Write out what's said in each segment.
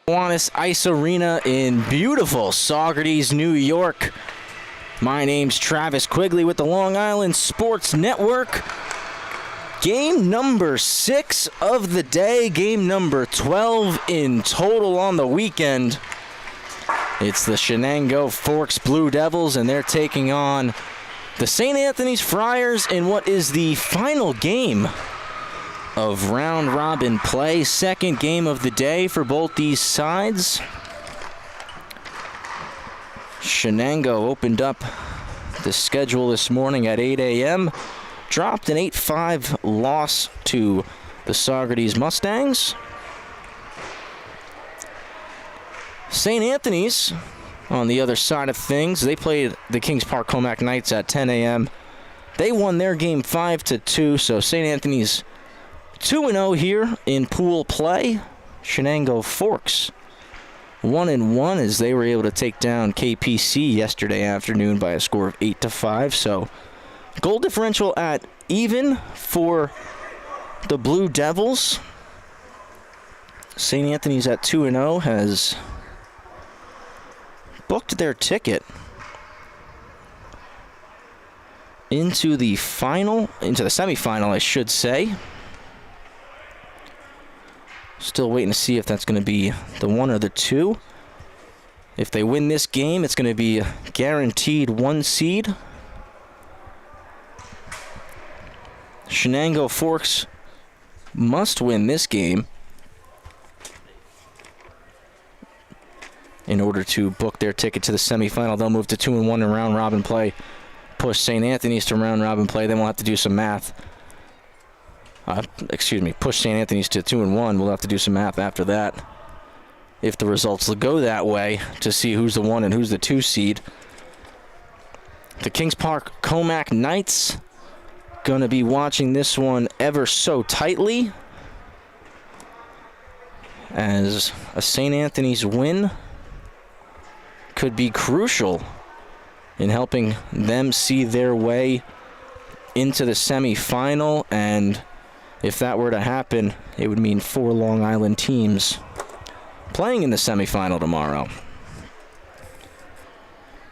Kiwanis Ice Arena in beautiful Saugerties, New York. My name's Travis Quigley with the Long Island Sports Network. Game number 6 of the day, game number 12 in total on the weekend. It's the Chenango Forks Blue Devils, and they're taking on the St. Anthony's Friars in what is the final game of round-robin play. Second game of the day for both these sides. Chenango opened up the schedule this morning at 8 a.m., dropped an 8-5 loss to the Saugerties Mustangs. St. Anthony's, on the other side of things, they played the Kings Park Comac Knights at 10 a.m. They won their game 5-2, so St. Anthony's 2-0 here in pool play. Chenango Forks 1-1 as they were able to take down KPC yesterday afternoon by a score of 8-5. So goal differential at even for the Blue Devils. St. Anthony's at 2-0 has booked their ticket into the semifinal, I should say. Still waiting to see if that's going to be the 1 or the 2. If they win this game, it's going to be a guaranteed 1 seed. Chenango Forks must win this game in order to book their ticket to the semifinal. They'll move to 2-1 in round-robin play, push St. Anthony's to round-robin play. Then we'll have to do some math. Push St. Anthony's to 2-1. We'll have to do some math after that, if the results go that way, to see who's the 1 and who's the 2 seed. The Kings Park Comac Knights going to be watching this one ever so tightly, as a St. Anthony's win could be crucial in helping them see their way into the semifinal. And if that were to happen, it would mean 4 Long Island teams playing in the semifinal tomorrow.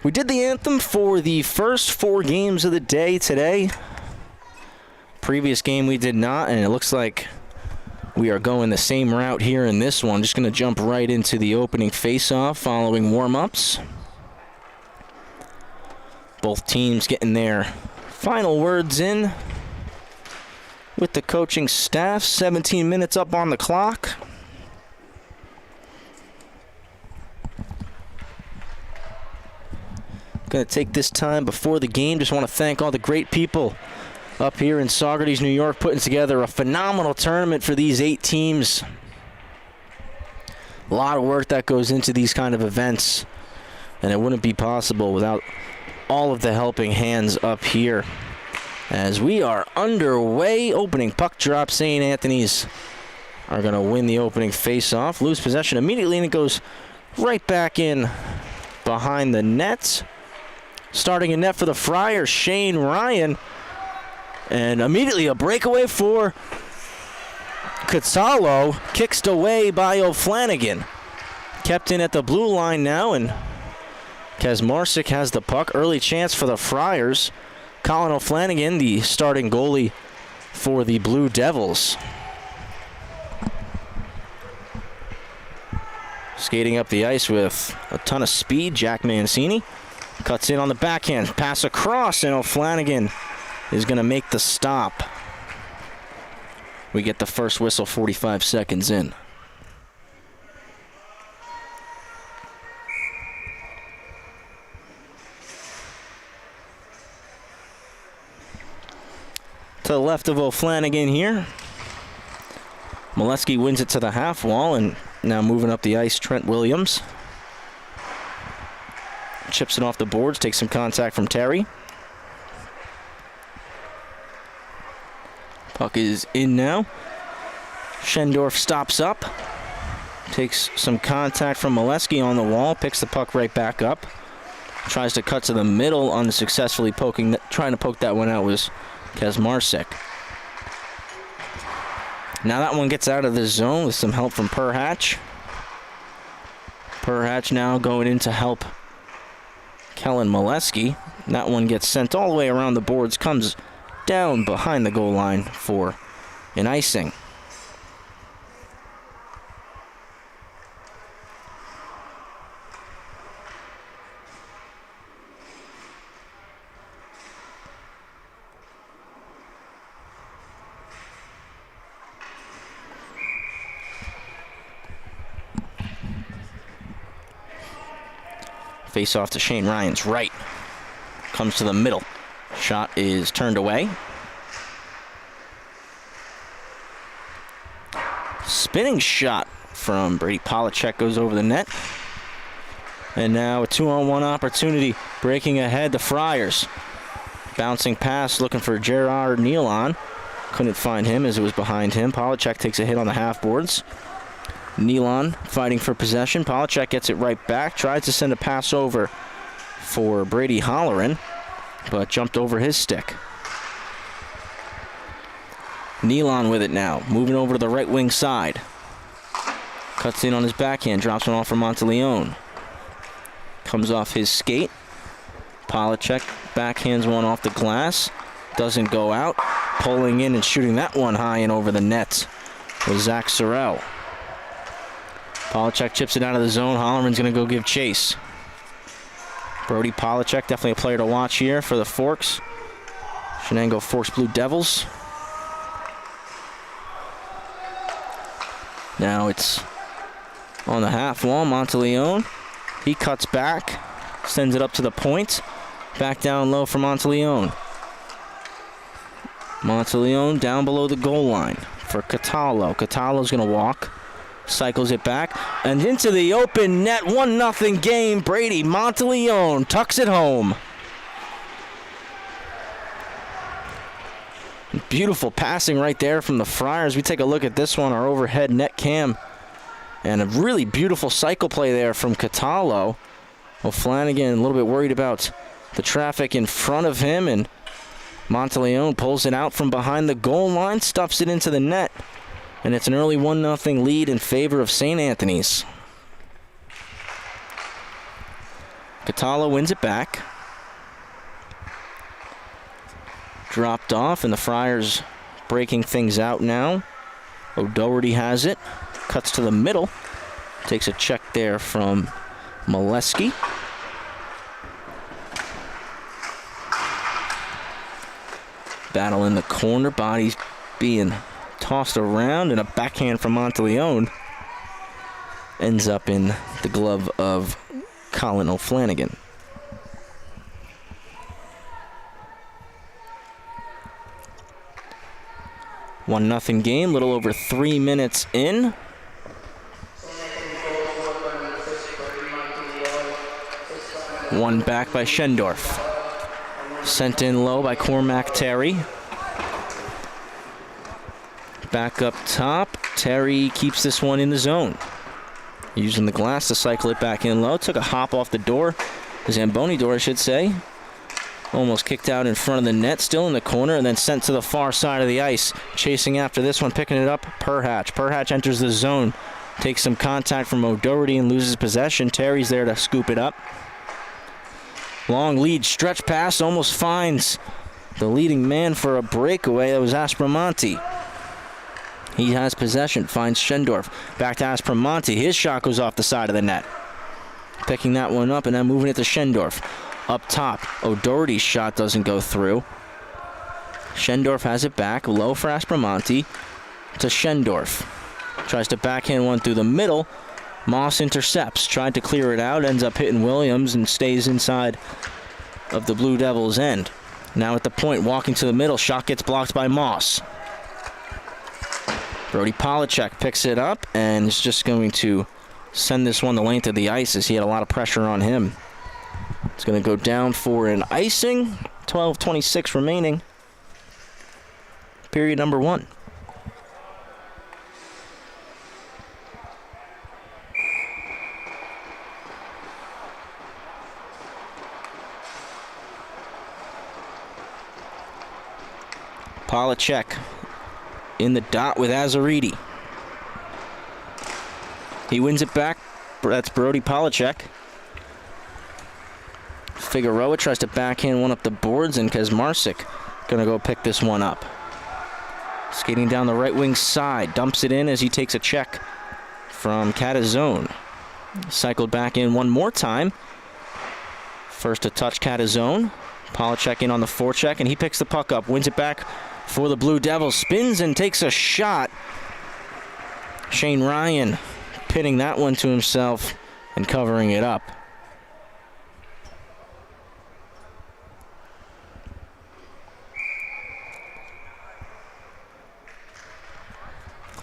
We did the anthem for the first 4 games of the day today. Previous game we did not, and it looks like we are going the same route here in this one. Just going to jump right into the opening face-off following warm-ups. Both teams getting their final words in with the coaching staff. 17 minutes up on the clock. Going to take this time before the game. Just want to thank all the great people up here in Saugerties, New York, putting together a phenomenal tournament for these 8 teams. A lot of work that goes into these kind of events, and it wouldn't be possible without all of the helping hands up here. As we are underway, opening puck drop. St. Anthony's are going to win the opening face-off, lose possession immediately, and it goes right back in behind the net. Starting in net for the Friars, Shane Ryan. And immediately a breakaway for Katsalo, kicked away by O'Flanagan. Kept in at the blue line now, and Kazmarczyk has the puck. Early chance for the Friars. Colin O'Flanagan, the starting goalie for the Blue Devils. Skating up the ice with a ton of speed, Jack Mancini. Cuts in on the backhand, pass across, and O'Flanagan is going to make the stop. We get the first whistle 45 seconds in. To the left of O'Flanagan here. Molesky wins it to the half wall, and now moving up the ice, Trent Williams. Chips it off the boards, takes some contact from Terry. Puck is in now. Schendorf stops up. Takes some contact from Molesky on the wall. Picks the puck right back up. Tries to cut to the middle, unsuccessfully trying to poke that one out was Kazmarczyk. Now that one gets out of the zone with some help from Perhatch. Perhatch now going in to help Kellen Molesky. That one gets sent all the way around the boards, comes down behind the goal line for an icing. Face off to Shane Ryan's right. Comes to the middle. Shot is turned away. Spinning shot from Brady Polachek goes over the net. And now a 2-on-1 opportunity. Breaking ahead, the Friars. Bouncing pass, looking for Gerard Nealon. Couldn't find him as it was behind him. Polachek takes a hit on the half boards. Nealon fighting for possession. Polachek gets it right back. Tries to send a pass over for Brady Holleran, but jumped over his stick. Nealon with it now. Moving over to the right wing side. Cuts in on his backhand. Drops one off for Monteleone. Comes off his skate. Polachek backhands one off the glass. Doesn't go out. Pulling in and shooting that one high and over the net was Zach Sorrell. Polachek chips it out of the zone. Holleran's going to go give chase. Brody Polachek, definitely a player to watch here for the Forks. Chenango Forks Blue Devils. Now it's on the half wall. Monteleone. He cuts back. Sends it up to the point. Back down low for Monteleone. Monteleone down below the goal line for Catallo. Catallo's going to walk. Cycles it back and into the open net. 1-0 game. Brady Monteleone tucks it home. Beautiful passing right there from the Friars. We take a look at this one, our overhead net cam. And a really beautiful cycle play there from Catallo. O'Flanagan a little bit worried about the traffic in front of him, and Monteleone pulls it out from behind the goal line, stuffs it into the net. And it's an early 1-0 lead in favor of St. Anthony's. Catallo wins it back. Dropped off, and the Friars breaking things out now. O'Doherty has it. Cuts to the middle. Takes a check there from Molesky. Battle in the corner. Bodies being tossed around, and a backhand from Monteleone ends up in the glove of Colin O'Flanagan. One nothing game, little over 3 minutes in. One back by Schendorf. Sent in low by Cormac Terry. Back up top. Terry keeps this one in the zone. Using the glass to cycle it back in low. Took a hop off the door. The Zamboni door, I should say. Almost kicked out in front of the net. Still in the corner, and then sent to the far side of the ice. Chasing after this one, picking it up, Perhatch. Perhatch enters the zone. Takes some contact from O'Doherty and loses possession. Terry's there to scoop it up. Long lead stretch pass. Almost finds the leading man for a breakaway. That was Aspromonte. He has possession, finds Schendorf. Back to Aspromonte. His shot goes off the side of the net. Picking that one up and then moving it to Schendorf. Up top, O'Doherty's shot doesn't go through. Schendorf has it back, low for Aspromonte to Schendorf. Tries to backhand one through the middle. Moss intercepts, tried to clear it out, ends up hitting Williams and stays inside of the Blue Devils' end. Now at the point, walking to the middle, shot gets blocked by Moss. Brody Polachek picks it up and is just going to send this one the length of the ice as he had a lot of pressure on him. It's going to go down for an icing. 12:26 remaining. Period number 1. Polachek in the dot with Azariti. He wins it back That's Brody Polachek. Figueroa tries to backhand one up the boards, and Kazmarczyk gonna go pick this one up. Skating down the right wing side, dumps it in as he takes a check from Catazone. Cycled back in one more time. First to touch Catazone. Polachek in on the forecheck, and he picks the puck up, wins it back for the Blue Devils, spins and takes a shot. Shane Ryan pinning that one to himself and covering it up.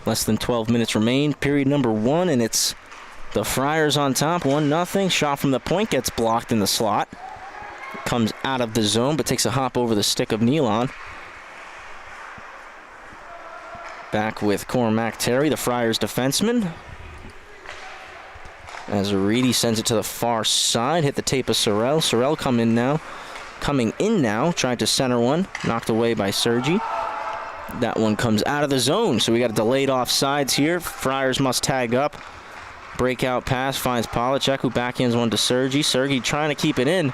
Less than 12 minutes remain, period number 1, and it's the Friars on top, 1-0. Shot from the point gets blocked in the slot. Comes out of the zone, but takes a hop over the stick of Nealon. Back with Cormac Terry, the Friars defenseman. As Aridi sends it to the far side, hit the tape of Sorrell. Sorrell coming in now, tried to center one, knocked away by Sergi. That one comes out of the zone, so we got a delayed offsides here. Friars must tag up. Breakout pass finds Polachek, who backhands one to Sergi. Sergi trying to keep it in.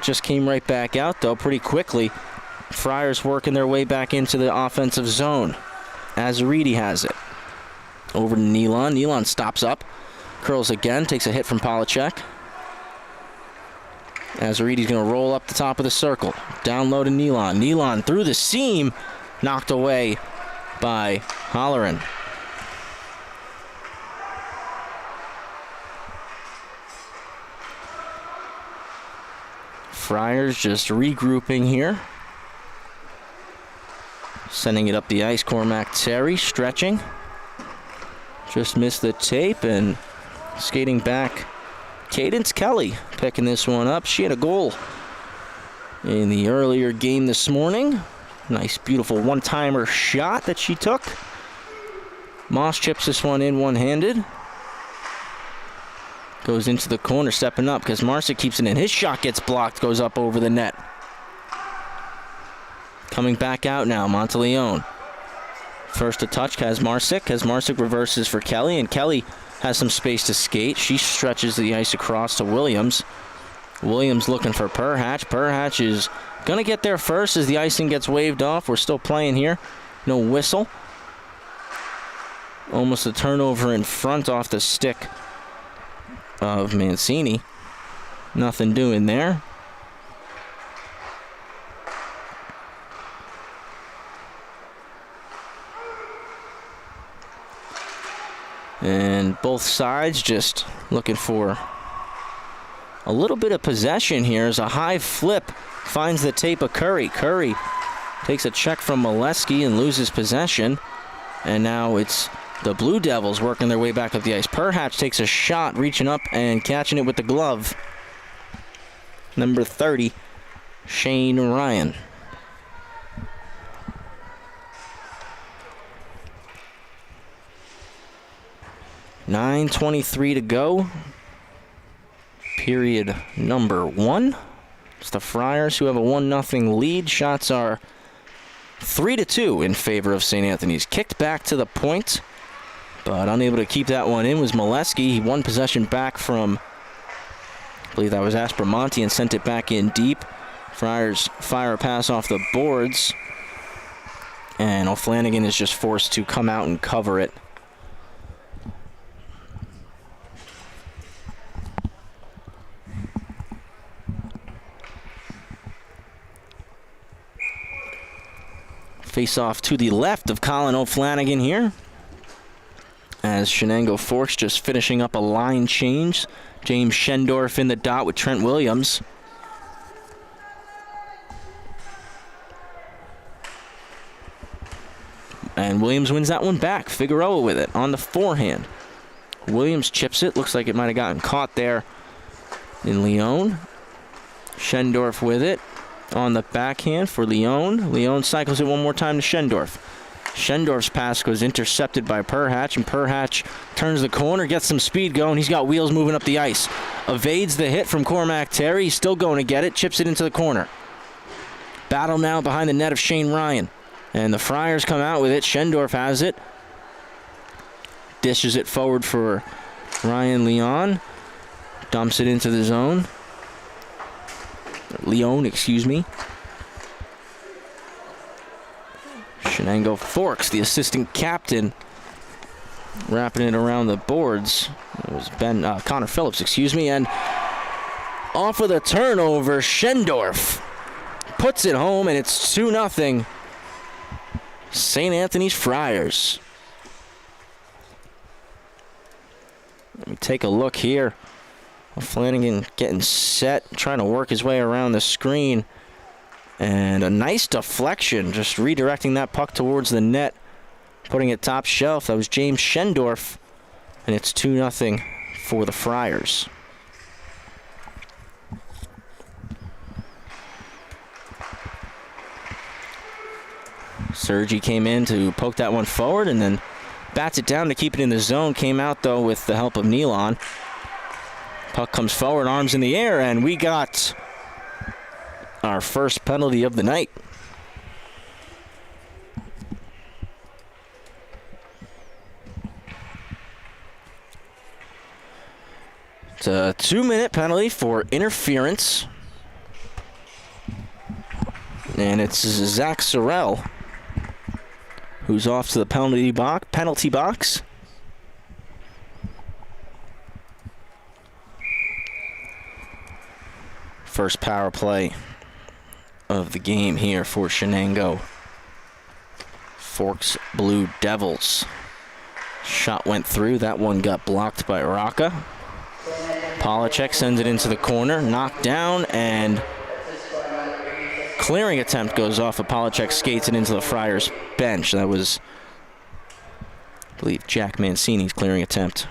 Just came right back out, though, pretty quickly. Friars working their way back into the offensive zone. Azaridi has it. Over to Nealon. Nealon stops up. Curls again. Takes a hit from Polachek. Azaridi's going to roll up the top of the circle. Down low to Nealon. Nealon through the seam. Knocked away by Holleran. Friars just regrouping here. Sending it up the ice, Cormac Terry stretching. Just missed the tape and skating back. Cadence Kelly picking this one up. She had a goal in the earlier game this morning. Nice, beautiful one-timer shot that she took. Moss chips this one in one-handed. Goes into the corner, stepping up because Marsa keeps it in. His shot gets blocked, goes up over the net. Coming back out now, Monteleone. First to touch, Kazmarczyk. Kazmarczyk reverses for Kelly, and Kelly has some space to skate. She stretches the ice across to Williams. Williams looking for Perhatch. Perhatch is going to get there first as the icing gets waved off. We're still playing here. No whistle. Almost a turnover in front off the stick of Mancini. Nothing doing there. And both sides just looking for a little bit of possession here as a high flip finds the tape of Curry. Curry takes a check from Molesky and loses possession. And now it's the Blue Devils working their way back up the ice. Perhatch takes a shot, reaching up and catching it with the glove. Number 30, Shane Ryan. .9:23 to go. Period number 1. It's the Friars who have a 1-0 lead. Shots are 3-2 in favor of St. Anthony's. Kicked back to the point, but unable to keep that one in was Molesky. He won possession back from, I believe that was Aspromonte, and sent it back in deep. Friars fire a pass off the boards, and O'Flanagan is just forced to come out and cover it. Face off to the left of Colin O'Flanagan here, as Chenango Forks just finishing up a line change. James Schendorf in the dot with Trent Williams. And Williams wins that one back. Figueroa with it on the forehand. Williams chips it. Looks like it might have gotten caught there in Leon. Schendorf with it on the backhand for Leon. Leon cycles it one more time to Schendorf. Schendorf's pass goes intercepted by Perhatch, and Perhatch turns the corner, gets some speed going. He's got wheels moving up the ice. Evades the hit from Cormac Terry. He's still going to get it. Chips it into the corner. Battle now behind the net of Shane Ryan. And the Friars come out with it. Schendorf has it. Dishes it forward for Ryan Leon dumps it into the zone. Leon, excuse me. Chenango Forks, the assistant captain, wrapping it around the boards. It was Connor Phillips, excuse me, and off of the turnover, Schendorf puts it home, and it's 2-0. St. Anthony's Friars. Let me take a look here. Flanagan getting set, trying to work his way around the screen. And a nice deflection, just redirecting that puck towards the net, putting it top shelf. That was James Schendorf, and it's 2-0 for the Friars. Sergi came in to poke that one forward and then bats it down to keep it in the zone. Came out, though, with the help of Nealon. Puck comes forward, arms in the air, and we got our first penalty of the night. It's a 2-minute penalty for interference. And it's Zach Sorrell who's off to the penalty box. First power play of the game here for Chenango Forks Blue Devils. Shot went through. That one got blocked by Rocca. Polacek sends it into the corner, knocked down, and clearing attempt goes off of Polacek, skates it into the Friars bench. That was, I believe, Jack Mancini's clearing attempt.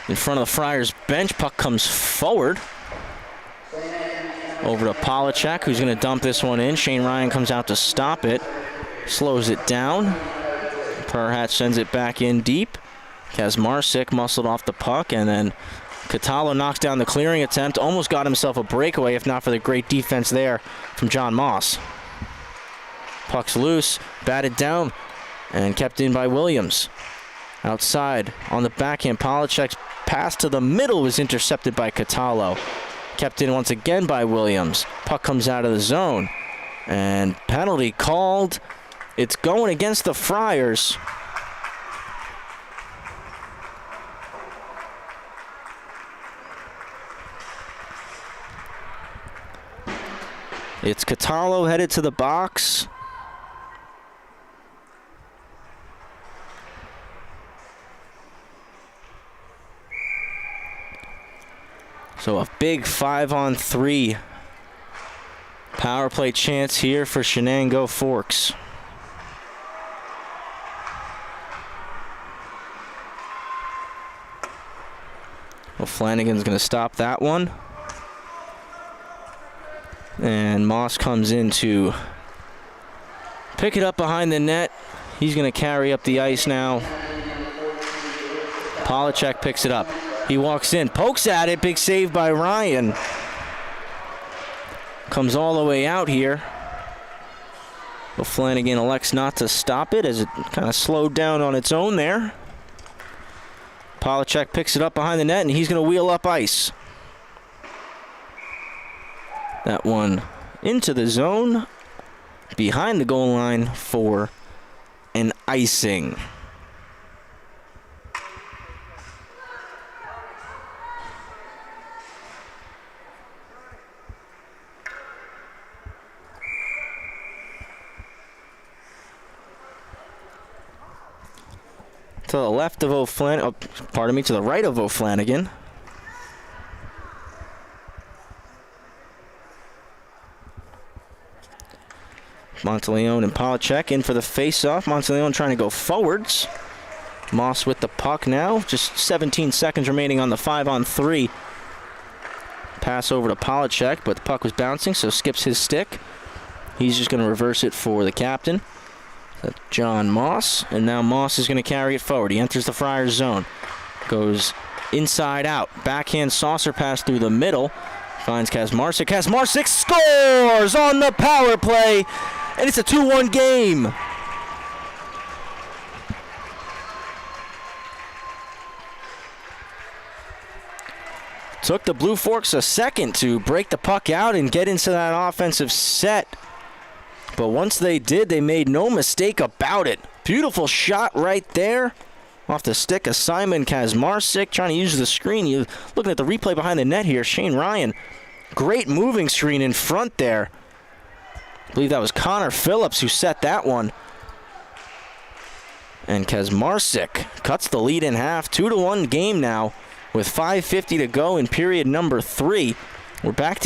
In front of the Friars bench, puck comes forward. Over to Polacek, who's going to dump this one in. Shane Ryan comes out to stop it. Slows it down. Perhatch sends it back in deep. Kazmarczyk muscled off the puck, and then Catalo knocks down the clearing attempt. Almost got himself a breakaway, if not for the great defense there from John Moss. Puck's loose, batted down, and kept in by Williams. Outside, on the backhand, Polacek's pass to the middle was intercepted by Catalo. Kept in once again by Williams. Puck comes out of the zone. And penalty called. It's going against the Friars. It's Catalo headed to the box. So a big 5-on-3 power play chance here for Chenango Forks. Well, Flanagan's going to stop that one. And Moss comes in to pick it up behind the net. He's going to carry up the ice now. Polacek picks it up. He walks in, pokes at it, big save by Ryan. Comes all the way out here. But Flanagan elects not to stop it as it kind of slowed down on its own there. Polacek picks it up behind the net, and he's going to wheel up ice. That one into the zone, behind the goal line for an icing. To the left of O'Flanagan, to the right of O'Flanagan. Monteleone and Polacek in for the face-off. Monteleone trying to go forwards. Moss with the puck now. Just 17 seconds remaining on the 5-on-3. Pass over to Polacek, but the puck was bouncing, so skips his stick. He's just going to reverse it for the captain. That's John Moss, and now Moss is going to carry it forward. He enters the Friars zone. Goes inside out. Backhand saucer pass through the middle. Finds Kazmarczyk. Kazmarczyk scores on the power play, and it's a 2-1 game. Took the Blue Forks a second to break the puck out and get into that offensive set. But once they did, they made no mistake about it. Beautiful shot right there off the stick of Simon Kazmarczyk, trying to use the screen. You're looking at the replay behind the net here. Shane Ryan, great moving screen in front there. I believe that was Connor Phillips who set that one. And Kazmarczyk cuts the lead in half. 2-1 game now with 5:50 to go in period number 3. We're back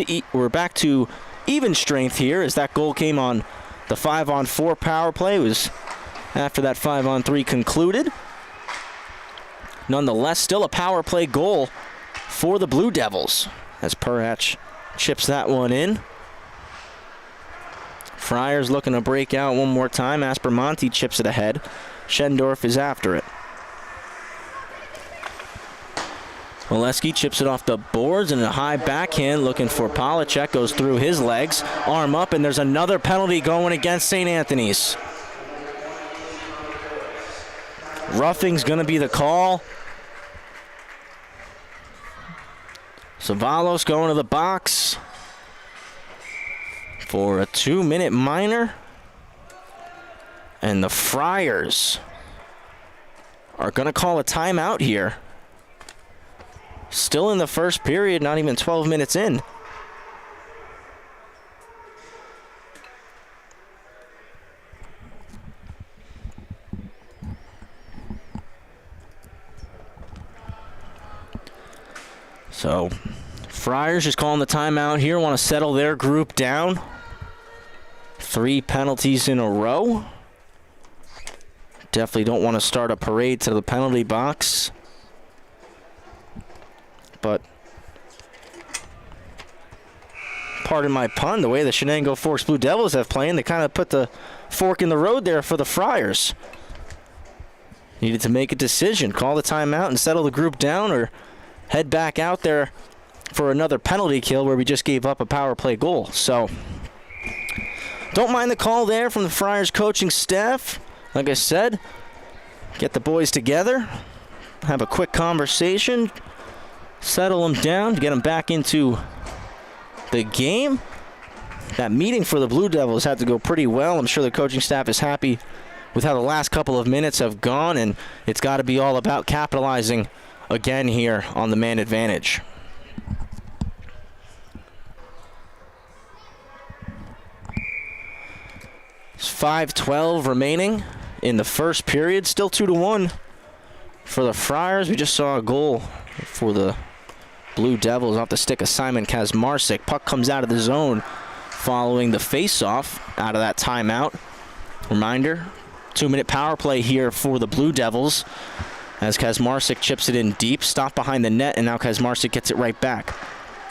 to even strength here as that goal came on the 5-on-4 power play. It was after that 5-on-3 concluded. Nonetheless, still a power play goal for the Blue Devils as Perhach chips that one in. Friars looking to break out one more time. Aspermonte chips it ahead. Schendorf is after it. Oleski chips it off the boards and a high backhand looking for Polacek. Goes through his legs. Arm up, and there's another penalty going against St. Anthony's. Roughing's going to be the call. Savalos going to the box for a 2-minute minor. And the Friars are going to call a timeout here. Still in the first period, not even 12 minutes in. So, Friars just calling the timeout here. Want to settle their group down. 3 penalties in a row. Definitely don't want to start a parade to the penalty box. But, pardon my pun, the way the Chenango Forks Blue Devils have played, they kind of put the fork in the road there for the Friars. Needed to make a decision, call the timeout and settle the group down, or head back out there for another penalty kill where we just gave up a power play goal. So, don't mind the call there from the Friars coaching staff. Like I said, get the boys together, have a quick conversation, settle them down, get them back into the game. That meeting for the Blue Devils had to go pretty well. I'm sure the coaching staff is happy with how the last couple of minutes have gone, and it's got to be all about capitalizing again here on the man advantage. It's 5:12 remaining in the first period. Still 2-1 for the Friars. We just saw a goal for the Blue Devils off the stick of Simon Kazmarczyk. Puck comes out of the zone following the face-off out of that timeout. Reminder, 2-minute power play here for the Blue Devils as Kazmarczyk chips it in deep, stopped behind the net, and now Kazmarczyk gets it right back.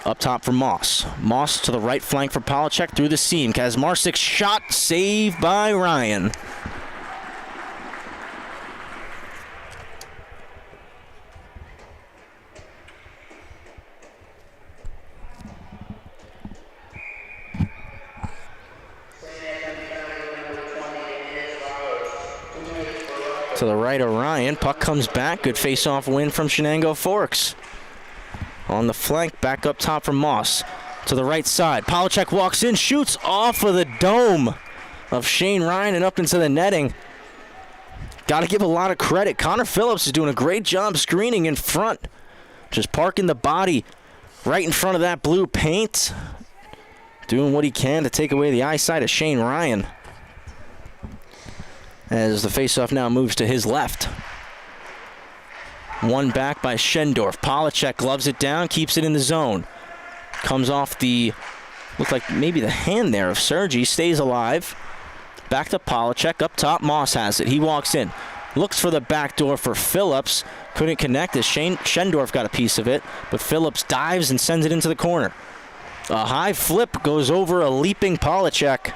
Up top for Moss. Moss to the right flank for Polacek through the seam. Kazmarczyk's shot saved by Ryan. To the right of Ryan. Puck comes back. Good face-off win from Chenango Forks. On the flank, back up top from Moss. To the right side. Polacek walks in, shoots off of the dome of Shane Ryan and up into the netting. Got to give a lot of credit. Connor Phillips is doing a great job screening in front. Just parking the body right in front of that blue paint. Doing what he can to take away the eyesight of Shane Ryan. As the faceoff now moves to his left. One back by Schendorf. Polacek gloves it down, keeps it in the zone. Comes off the, looked like maybe the hand there of Sergi, stays alive. Back to Polacek, up top, Moss has it. He walks in, looks for the back door for Phillips. Couldn't connect as Schendorf got a piece of it, but Phillips dives and sends it into the corner. A high flip goes over a leaping Polacek.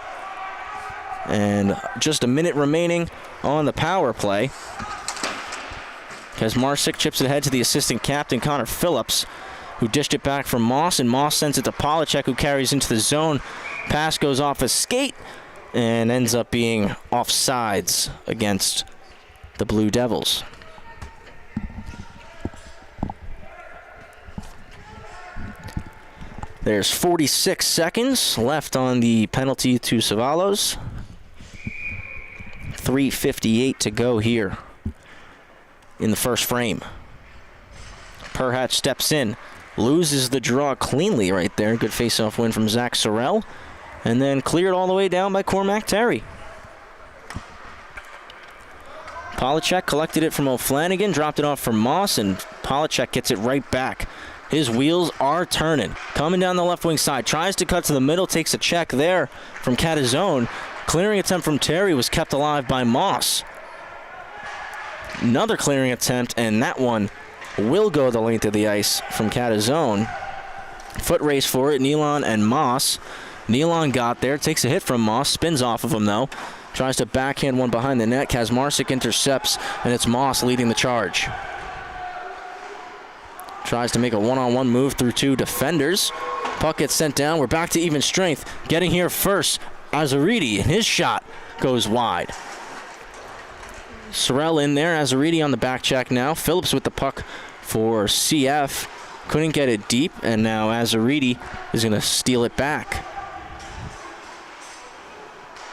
And just a minute remaining on the power play. Kazmarczyk chips it ahead to the assistant captain, Connor Phillips, who dished it back from Moss, and Moss sends it to Polachek, who carries into the zone. Pass goes off a skate and ends up being offsides against the Blue Devils. There's 46 seconds left on the penalty to Savalos. 3:58 to go here in the first frame. Perhatch steps in, loses the draw cleanly right there. Good face-off win from Zach Sorrell. And then cleared all the way down by Cormac Terry. Polachek collected it from O'Flanagan, dropped it off from Moss, and Polachek gets it right back. His wheels are turning. Coming down the left wing side, tries to cut to the middle, takes a check there from Catazone. Clearing attempt from Terry was kept alive by Moss. Another clearing attempt, and that one will go the length of the ice from Catazone. Foot race for it, Nealon and Moss. Nealon got there, takes a hit from Moss, spins off of him though. Tries to backhand one behind the net. Kazmarczyk intercepts, and it's Moss leading the charge. Tries to make a one-on-one move through two defenders. Puck gets sent down. We're back to even strength. Getting here first, Azaridi, and his shot goes wide. Sorrell in there, Azaridi on the back check now. Phillips with the puck for CF. Couldn't get it deep, and now Azaridi is going to steal it back.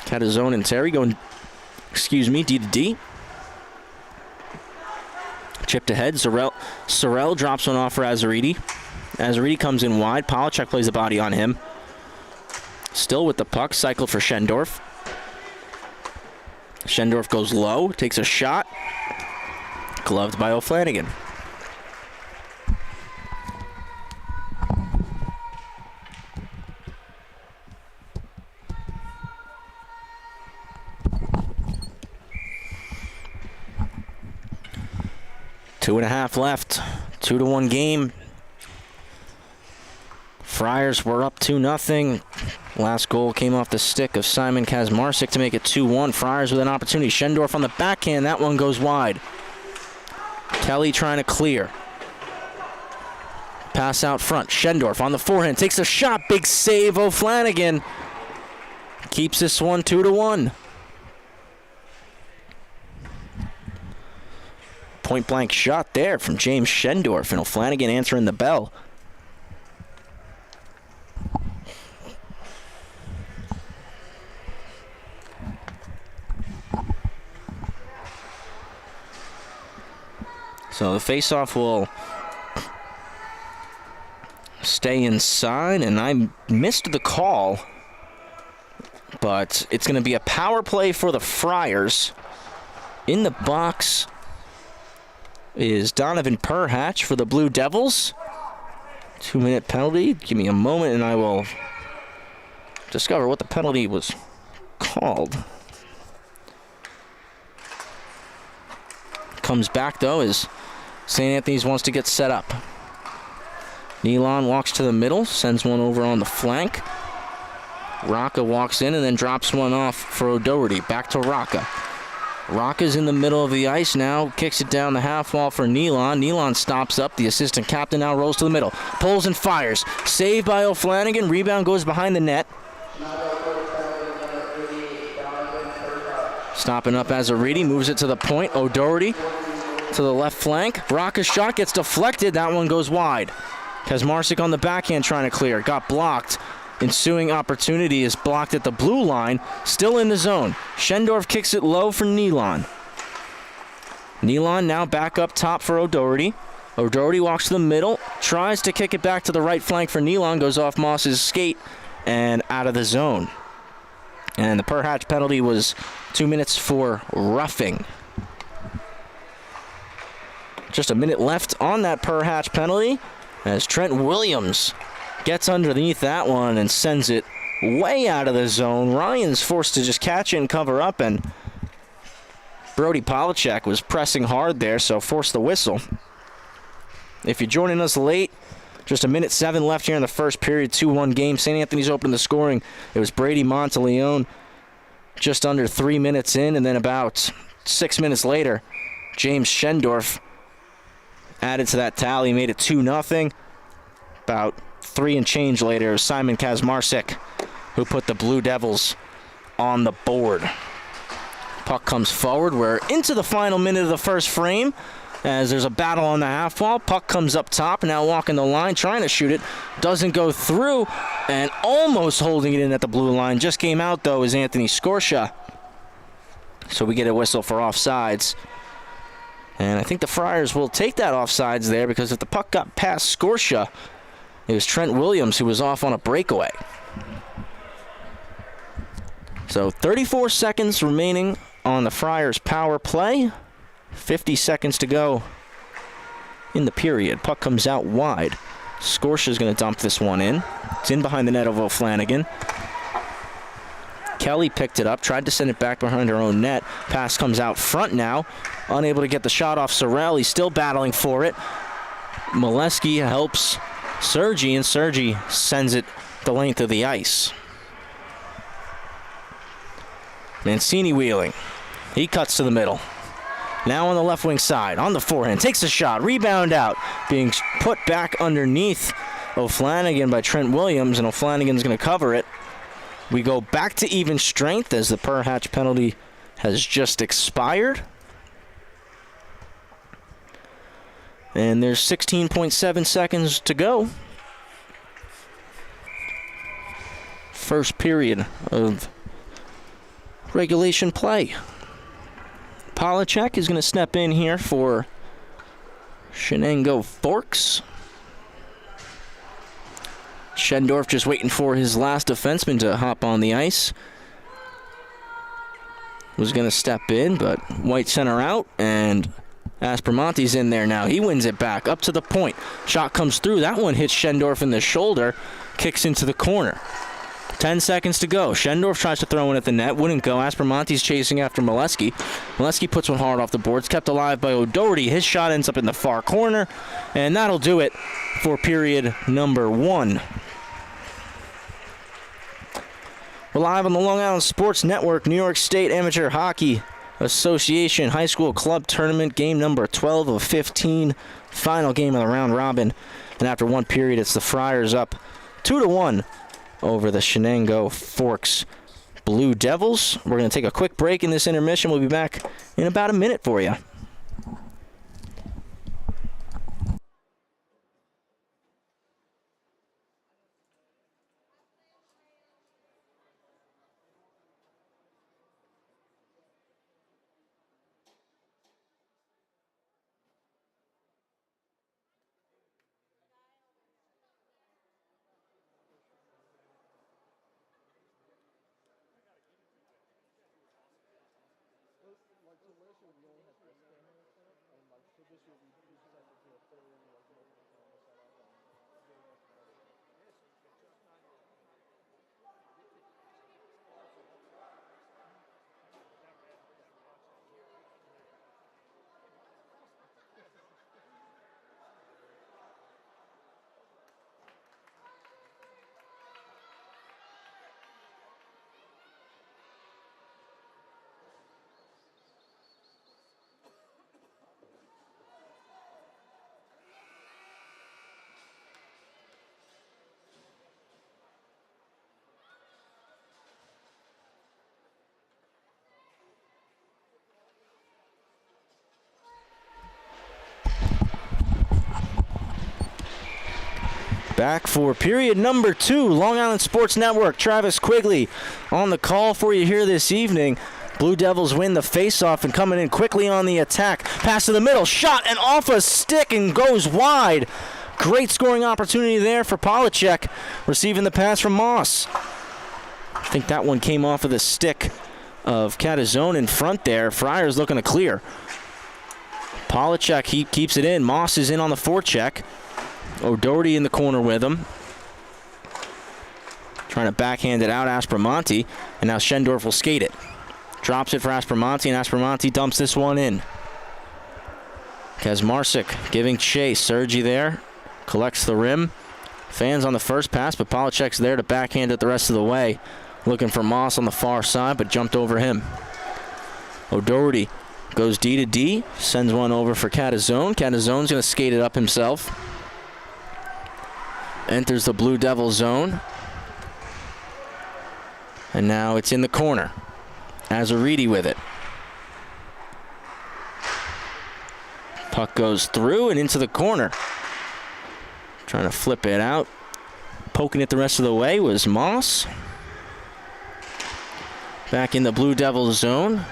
Catazone and Terry going, D to D. Chipped ahead, Sorrell drops one off for Azaridi. Azaridi comes in wide, Polachek plays a body on him. Still with the puck, cycled for Schendorf. Schendorf goes low, takes a shot. Gloved by O'Flanagan. Two and a half left. 2-1 game. Friars were up 2-0. Last goal came off the stick of Simon Kazmarczyk to make it 2-1. Friars with an opportunity. Schendorf on the backhand. That one goes wide. Kelly trying to clear. Pass out front. Schendorf on the forehand. Takes a shot. Big save. O'Flanagan keeps this one 2-1. Point-blank shot there from James Schendorf, and O'Flanagan answering the bell. So the faceoff will stay inside, and I missed the call, but it's going to be a power play for the Friars. In the box is Donovan Perhatch for the Blue Devils. 2-minute penalty. Give me a moment and I will discover what the penalty was called. Comes back though as St. Anthony's wants to get set up. Nealon walks to the middle, sends one over on the flank. Rocca walks in and then drops one off for O'Doherty. Back to Rocca. Rocca's in the middle of the ice now, kicks it down the half wall for Nealon. Nealon stops up. The assistant captain now rolls to the middle. Pulls and fires. Saved by O'Flanagan. Rebound goes behind the net. Stopping up Azaridi, moves it to the point. O'Doherty to the left flank. Rocca's shot gets deflected. That one goes wide. Kazmarczyk on the backhand trying to clear. Got blocked. Ensuing opportunity is blocked at the blue line. Still in the zone. Schendorf kicks it low for Nealon. Nealon now back up top for O'Doherty. O'Doherty walks to the middle. Tries to kick it back to the right flank for Nealon. Goes off Moss's skate and out of the zone. And the Perhatch penalty was 2 minutes for roughing. Just a minute left on that Perhatch penalty as Trent Williams gets underneath that one and sends it way out of the zone. Ryan's forced to just catch it and cover up, and Brody Polachek was pressing hard there, so forced the whistle. If you're joining us late, just a minute 7 left here in the first period, 2-1 game. St. Anthony's opened the scoring. It was Brady Monteleone just under 3 minutes in, and then about 6 minutes later, James Schendorf added to that tally, made it 2-0. About 3 and change later, Simon Kazmarczyk, who put the Blue Devils on the board. Puck comes forward. We're into the final minute of the first frame as there's a battle on the half wall. Puck comes up top, now walking the line, trying to shoot it. Doesn't go through, and almost holding it in at the blue line. Just came out, though, is Anthony Scorscia. So we get a whistle for offsides. And I think the Friars will take that offsides there, because if the puck got past Scorscia, it was Trent Williams who was off on a breakaway. So 34 seconds remaining on the Friars power play. 50 seconds to go in the period. Puck comes out wide. Scorscia's going to dump this one in. It's in behind the net of O'Flanagan. Kelly picked it up, tried to send it back behind her own net. Pass comes out front now. Unable to get the shot off Sorrell. He's still battling for it. Molesky helps Sergi, and Sergi sends it the length of the ice. Mancini wheeling. He cuts to the middle. Now on the left wing side, on the forehand, takes a shot, rebound out, being put back underneath O'Flanagan by Trent Williams, and O'Flanagan's going to cover it. We go back to even strength as the per-hatch penalty has just expired. And there's 16.7 seconds to go. First period of regulation play. Polacek is going to step in here for Chenango Forks. Schendorf just waiting for his last defenseman to hop on the ice. Was going to step in, but White center out, and Aspromonte's in there now. He wins it back up to the point. Shot comes through. That one hits Schendorf in the shoulder. Kicks into the corner. 10 seconds to go. Schendorf tries to throw one at the net. Wouldn't go. Aspromonte's chasing after Molesky. Molesky puts one hard off the boards. Kept alive by O'Doherty. His shot ends up in the far corner. And that'll do it for period number 1. We're live on the Long Island Sports Network. New York State Amateur Hockey Association High School Club Tournament. Game number 12 of 15. Final game of the round robin. And after one period, it's the Friars up 2-1. Over the Chenango Forks Blue Devils. We're going to take a quick break in this intermission. We'll be back in about a minute for you. Back for period number 2. Long Island Sports Network. Travis Quigley on the call for you here this evening. Blue Devils win the faceoff and coming in quickly on the attack. Pass to the middle. Shot and off a stick and goes wide. Great scoring opportunity there for Polacek. Receiving the pass from Moss. I think that one came off of the stick of Catazone in front there. Friars looking to clear. Polacek, he keeps it in. Moss is in on the forecheck. O'Doherty in the corner with him. Trying to backhand it out, Aspromonte. And now Schendorf will skate it. Drops it for Aspromonte, and Aspromonte dumps this one in. Kazmarczyk giving chase. Sergi there. Collects the rim. Fans on the first pass, but Polacek's there to backhand it the rest of the way. Looking for Moss on the far side, but jumped over him. O'Doherty Goes D to D, sends one over for Catazone. Catazone's going to skate it up himself. Enters the Blue Devil zone. And now it's in the corner. Azaridi with it. Puck goes through and into the corner. Trying to flip it out. Poking it the rest of the way was Moss. Back in the Blue Devil zone.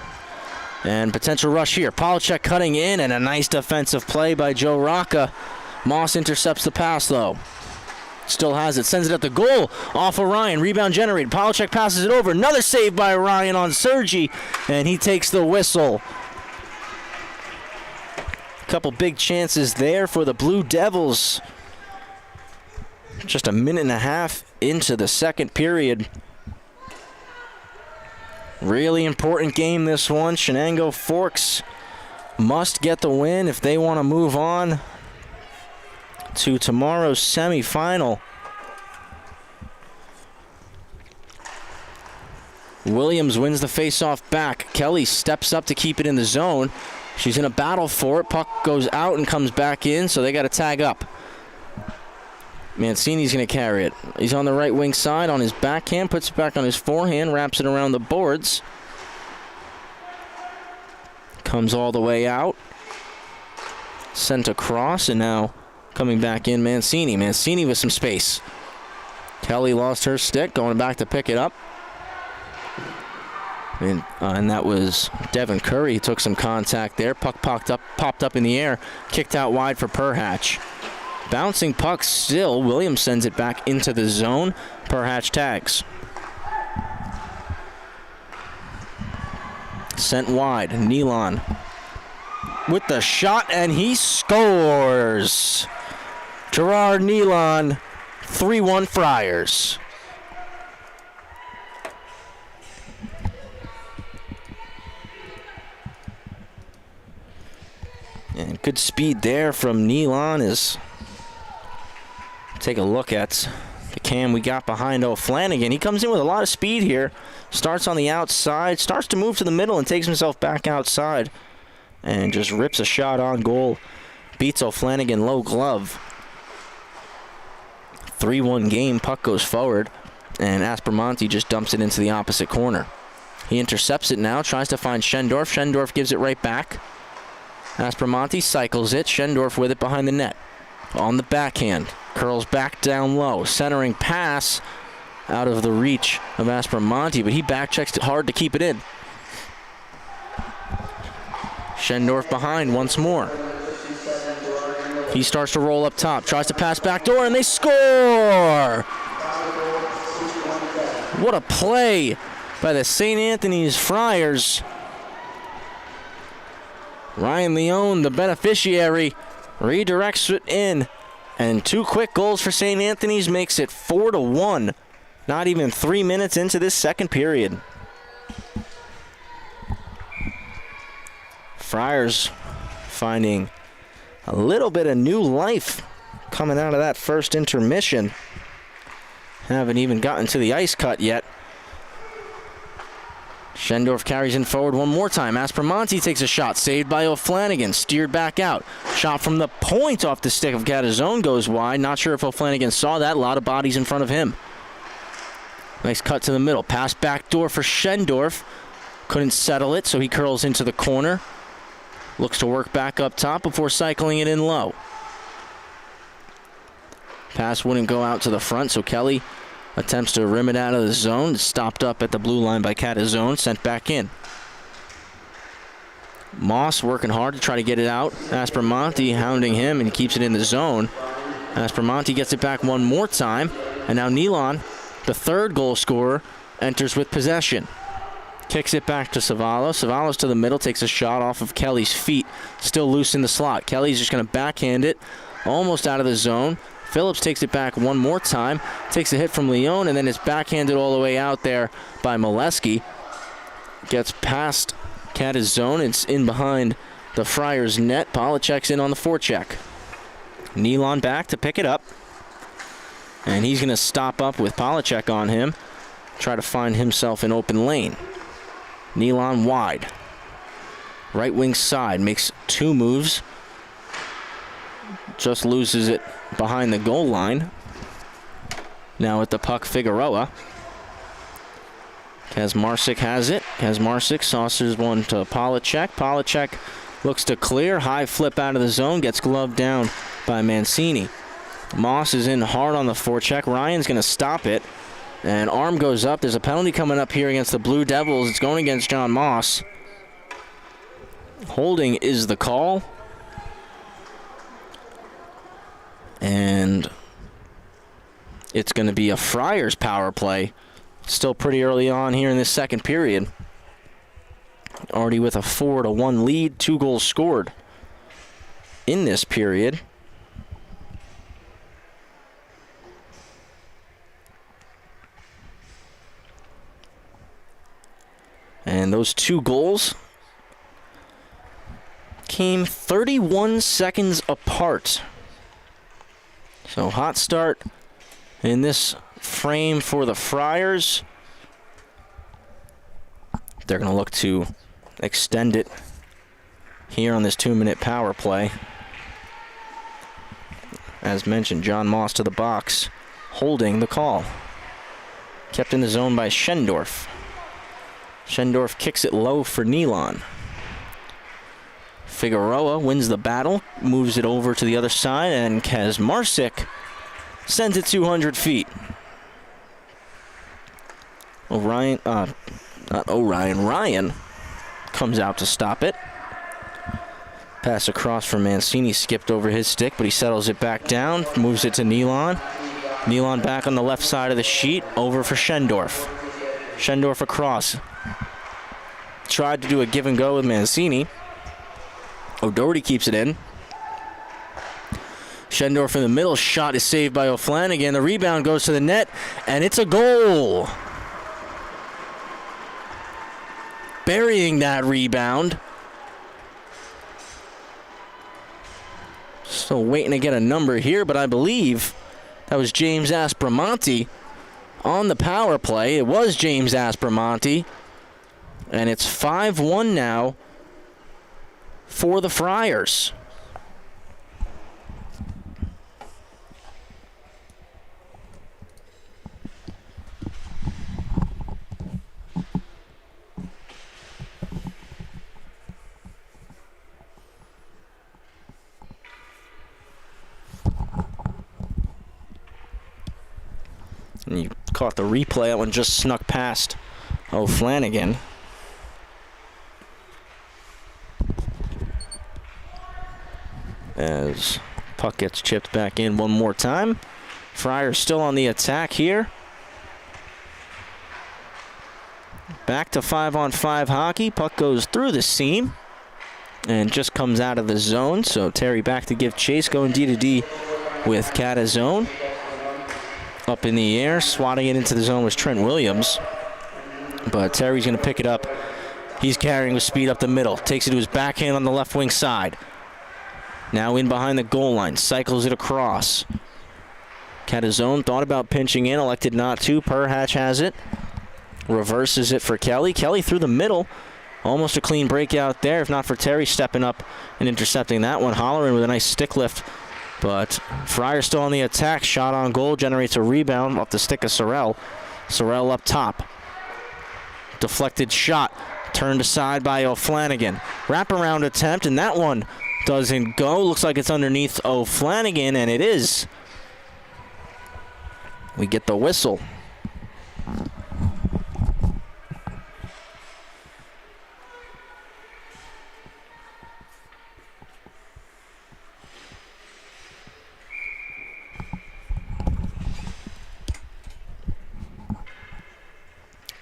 And potential rush here. Polachek cutting in, and a nice defensive play by Joe Rocca. Moss intercepts the pass, though. Still has it. Sends it at the goal. Off of Ryan. Rebound generated. Polachek passes it over. Another save by Ryan on Sergi. And he takes the whistle. Couple big chances there for the Blue Devils. Just a minute and a half into the second period. Really important game, this one. Chenango Forks must get the win if they want to move on to tomorrow's semifinal. Williams wins the faceoff back. Kelly steps up to keep it in the zone. She's in a battle for it. Puck goes out and comes back in, so they got to tag up. Mancini's going to carry it. He's on the right wing side on his backhand, puts it back on his forehand, wraps it around the boards. Comes all the way out. Sent across, and now coming back in, Mancini. Mancini with some space. Kelly lost her stick, going back to pick it up. And that was Devin Curry. He took some contact there. Puck popped up in the air. Kicked out wide for Perhatch. Bouncing puck still. Williams sends it back into the zone. Perhatch tags. Sent wide. Nealon with the shot, and he scores. Gerard Nealon, 3-1 Friars. And good speed there from Nealon. Is take a look at the cam we got behind O'Flanagan. He comes in with a lot of speed here. Starts on the outside, starts to move to the middle and takes himself back outside. And just rips a shot on goal. Beats O'Flanagan low glove. 3-1 game, puck goes forward. And Aspromonte just dumps it into the opposite corner. He intercepts it now, tries to find Schendorf. Schendorf gives it right back. Aspromonte cycles it. Schendorf with it behind the net. On the backhand. Curls back down low. Centering pass out of the reach of Aspromonte, but he backchecks it hard to keep it in. Schendorf behind once more. He starts to roll up top. Tries to pass back door, and they score! What a play by the St. Anthony's Friars. Ryan Leone, the beneficiary, redirects it in. And two quick goals for St. Anthony's makes it 4-1. Not even 3 minutes into this second period. Friars finding a little bit of new life coming out of that first intermission. Haven't even gotten to the ice cut yet. Schendorf carries in forward one more time. Aspromonte takes a shot, saved by O'Flanagan, steered back out. Shot from the point off the stick of Catazone goes wide. Not sure if O'Flanagan saw that. A lot of bodies in front of him. Nice cut to the middle. Pass back door for Schendorf. Couldn't settle it, so he curls into the corner. Looks to work back up top before cycling it in low. Pass wouldn't go out to the front, so Kelly attempts to rim it out of the zone. Stopped up at the blue line by Catazone. Sent back in. Moss working hard to try to get it out. Aspromonte hounding him, and he keeps it in the zone. Aspromonte gets it back one more time. And now Nealon, the third goal scorer, enters with possession. Kicks it back to Savalos. Savalos to the middle, takes a shot off of Kelly's feet. Still loose in the slot. Kelly's just going to backhand it. Almost out of the zone. Phillips takes it back one more time. Takes a hit from Leone, and then it's backhanded all the way out there by Molesky. Gets past Catazone. It's in behind the Friars net. Polachek's in on the forecheck. Nealon back to pick it up. And he's going to stop up with Polachek on him. Try to find himself an open lane. Nealon wide. Right wing side, makes 2 moves. Just loses it behind the goal line. Now with the puck, Figueroa. Kazmarczyk has it. Kazmarczyk saucers one to Polacek. Polacek looks to clear. High flip out of the zone. Gets gloved down by Mancini. Moss is in hard on the forecheck. Ryan's going to stop it. And arm goes up. There's a penalty coming up here against the Blue Devils. It's going against John Moss. Holding is the call. And it's going to be a Friars power play. Still pretty early on here in this second period. Already with a 4-1 lead, 2 goals scored in this period. And those 2 goals came 31 seconds apart. So hot start in this frame for the Friars. They're going to look to extend it here on this 2-minute power play. As mentioned, John Moss to the box, holding the call. Kept in the zone by Schendorf. Schendorf kicks it low for Nealon. Figueroa wins the battle, moves it over to the other side, and Kazmarczyk sends it 200 feet. Ryan comes out to stop it. Pass across from Mancini, skipped over his stick, but he settles it back down, moves it to Nealon. Nealon back on the left side of the sheet, over for Schendorf. Schendorf across. Tried to do a give and go with Mancini. O'Doherty keeps it in. Schendorf in the middle, shot is saved by O'Flanagan. The rebound goes to the net, and it's a goal. Burying that rebound. Still waiting to get a number here, but I believe that was James Aspromonte on the power play. It was James Aspromonte. And it's 5-1 now for the Friars. And you caught the replay. That one just snuck past O'Flanagan. As puck gets chipped back in one more time. Friars still on the attack here. Back to 5-on-5 hockey. Puck goes through the seam and just comes out of the zone. So Terry back to give chase, going D-to-D with Catazone. Up in the air, swatting it into the zone was Trent Williams. But Terry's going to pick it up. He's carrying with speed up the middle. Takes it to his backhand on the left wing side. Now in behind the goal line. Cycles it across. Catazone thought about pinching in, elected not to. Perhatch has it. Reverses it for Kelly. Kelly through the middle. Almost a clean breakout there, if not for Terry stepping up and intercepting that one. Holleran with a nice stick lift. But Friars still on the attack. Shot on goal generates a rebound off the stick of Sorrell. Sorrell up top. Deflected shot. Turned aside by O'Flanagan. Wraparound attempt, and that one doesn't go. Looks like it's underneath O'Flanagan, and it is. We get the whistle.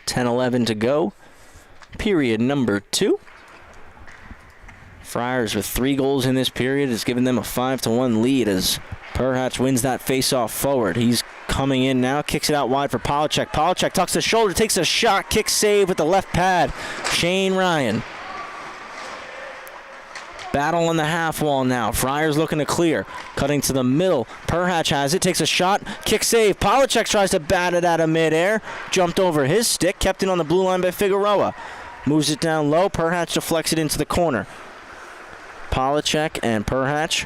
.10-11 to go. Period number 2. Friars with 3 goals in this period has given them a 5-1 lead as Perhatch wins that face-off forward. He's coming in now, kicks it out wide for Polacek. Polacek tucks the shoulder, takes a shot, kick save with the left pad. Shane Ryan. Battle on the half wall now. Friars looking to clear. Cutting to the middle. Perhatch has it. Takes a shot. Kick save. Polacek tries to bat it out of midair. Jumped over his stick. Kept it on the blue line by Figueroa. Moves it down low. Perhatch deflects it into the corner. Polacek and Perhatch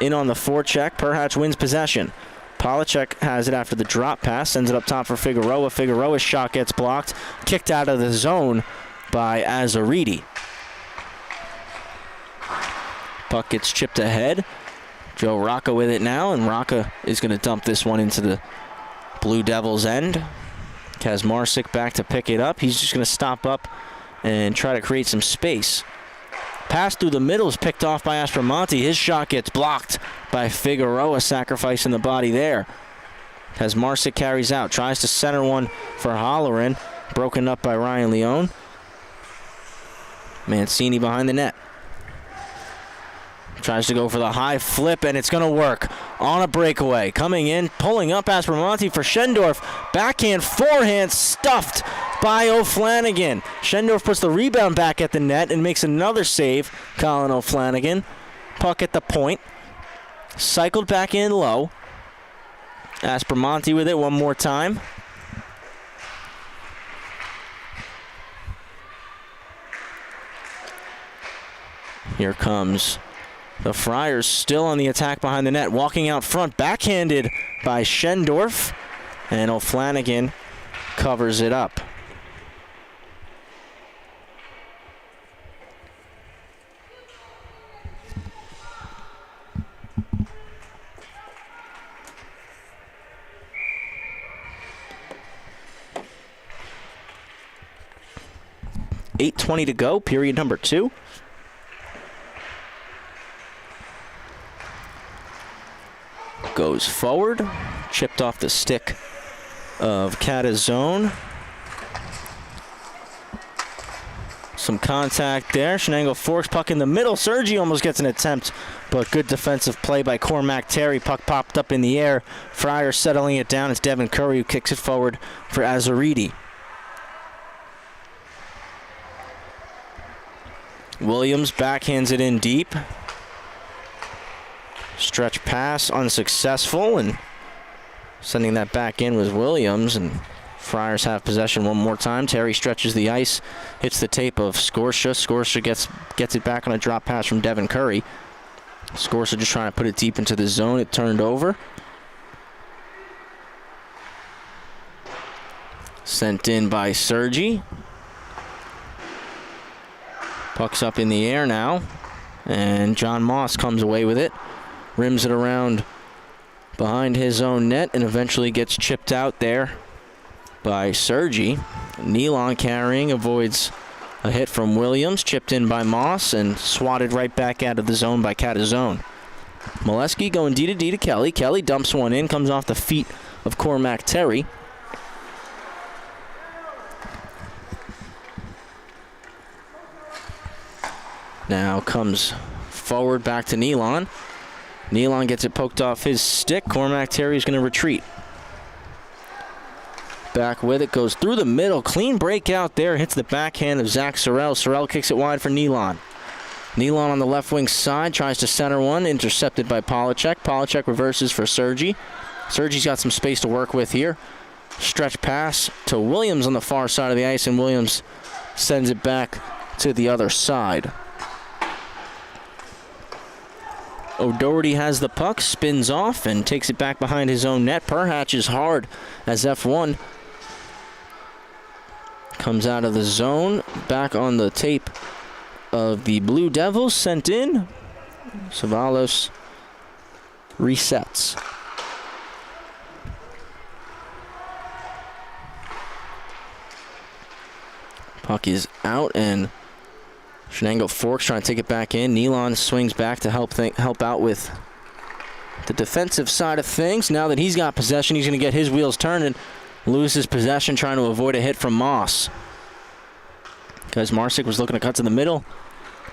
in on the forecheck. Perhatch wins possession. Polacek has it after the drop pass. Sends it up top for Figueroa. Figueroa's shot gets blocked. Kicked out of the zone by Azaridi. Puck gets chipped ahead. Joe Rocca with it now, and Rocca is going to dump this one into the Blue Devils' end. Kazmarczyk back to pick it up. He's just going to stop up and try to create some space. Pass through the middle is picked off by Aspromonte. His shot gets blocked by Figueroa, sacrificing the body there. Kazmarczyk carries out, tries to center one for Holleran. Broken up by Ryan Leone. Mancini behind the net. Tries to go for the high flip, and it's going to work on a breakaway. Coming in, pulling up Aspromonte for Schendorf. Backhand, forehand, stuffed by O'Flanagan. Schendorf puts the rebound back at the net and makes another save. Colin O'Flanagan. Puck at the point. Cycled back in low. Aspromonte with it one more time. Here comes the Friars, still on the attack behind the net. Walking out front, backhanded by Schendorf. And O'Flanagan covers it up. .8:20 to go, period number 2. Goes forward, chipped off the stick of Catazone. Some contact there. Chenango forks puck in the middle. Sergi almost gets an attempt, but good defensive play by Cormac Terry. Puck popped up in the air. Friars settling it down. It's Devin Curry who kicks it forward for Azaridi. Williams backhands it in deep. Stretch pass unsuccessful, and sending that back in was Williams, and Friars have possession one more time. Terry stretches the ice, hits the tape of Scorsia. Scorsia gets it back on a drop pass from Devin Curry. Scorsia just trying to put it deep into the zone. It turned over. Sent in by Sergi. Puck's up in the air now, and John Moss comes away with it. Rims it around behind his own net and eventually gets chipped out there by Sergi. Nealon carrying, avoids a hit from Williams, chipped in by Moss and swatted right back out of the zone by Catazone. Molesky going D to Kelly. Kelly dumps one in, comes off the feet of Cormac Terry. Now comes forward back to Nealon. Nealon gets it poked off his stick. Cormac Terry is going to retreat. Back with it, goes through the middle. Clean break out there. Hits the backhand of Zach Sorrell. Sorrell kicks it wide for Nealon. Nealon on the left wing side tries to center one. Intercepted by Polacek. Polacek reverses for Sergi. Sergi's got some space to work with here. Stretch pass to Williams on the far side of the ice, and Williams sends it back to the other side. O'Doherty has the puck, spins off, and takes it back behind his own net. Perhatch is hard as F1 comes out of the zone. Back on the tape of the Blue Devils, sent in. Savalos resets. Puck is out, and Chenango forks trying to take it back in. Nealon swings back to help out with the defensive side of things. Now that he's got possession, he's going to get his wheels turning. Loses possession, trying to avoid a hit from Moss. Kazmarczyk was looking to cut to the middle.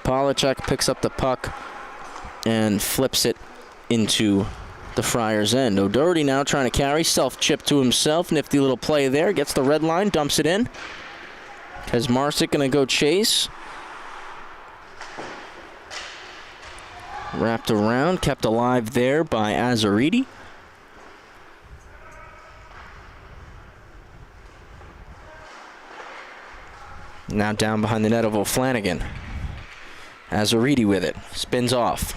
Polacek picks up the puck and flips it into the Friars' end. O'Doherty now trying to carry, self-chip to himself. Nifty little play there. Gets the red line, dumps it in. Kazmarczyk going to go chase. Wrapped around, kept alive there by Azaridi. Now down behind the net of O'Flanagan. Azaridi with it. Spins off.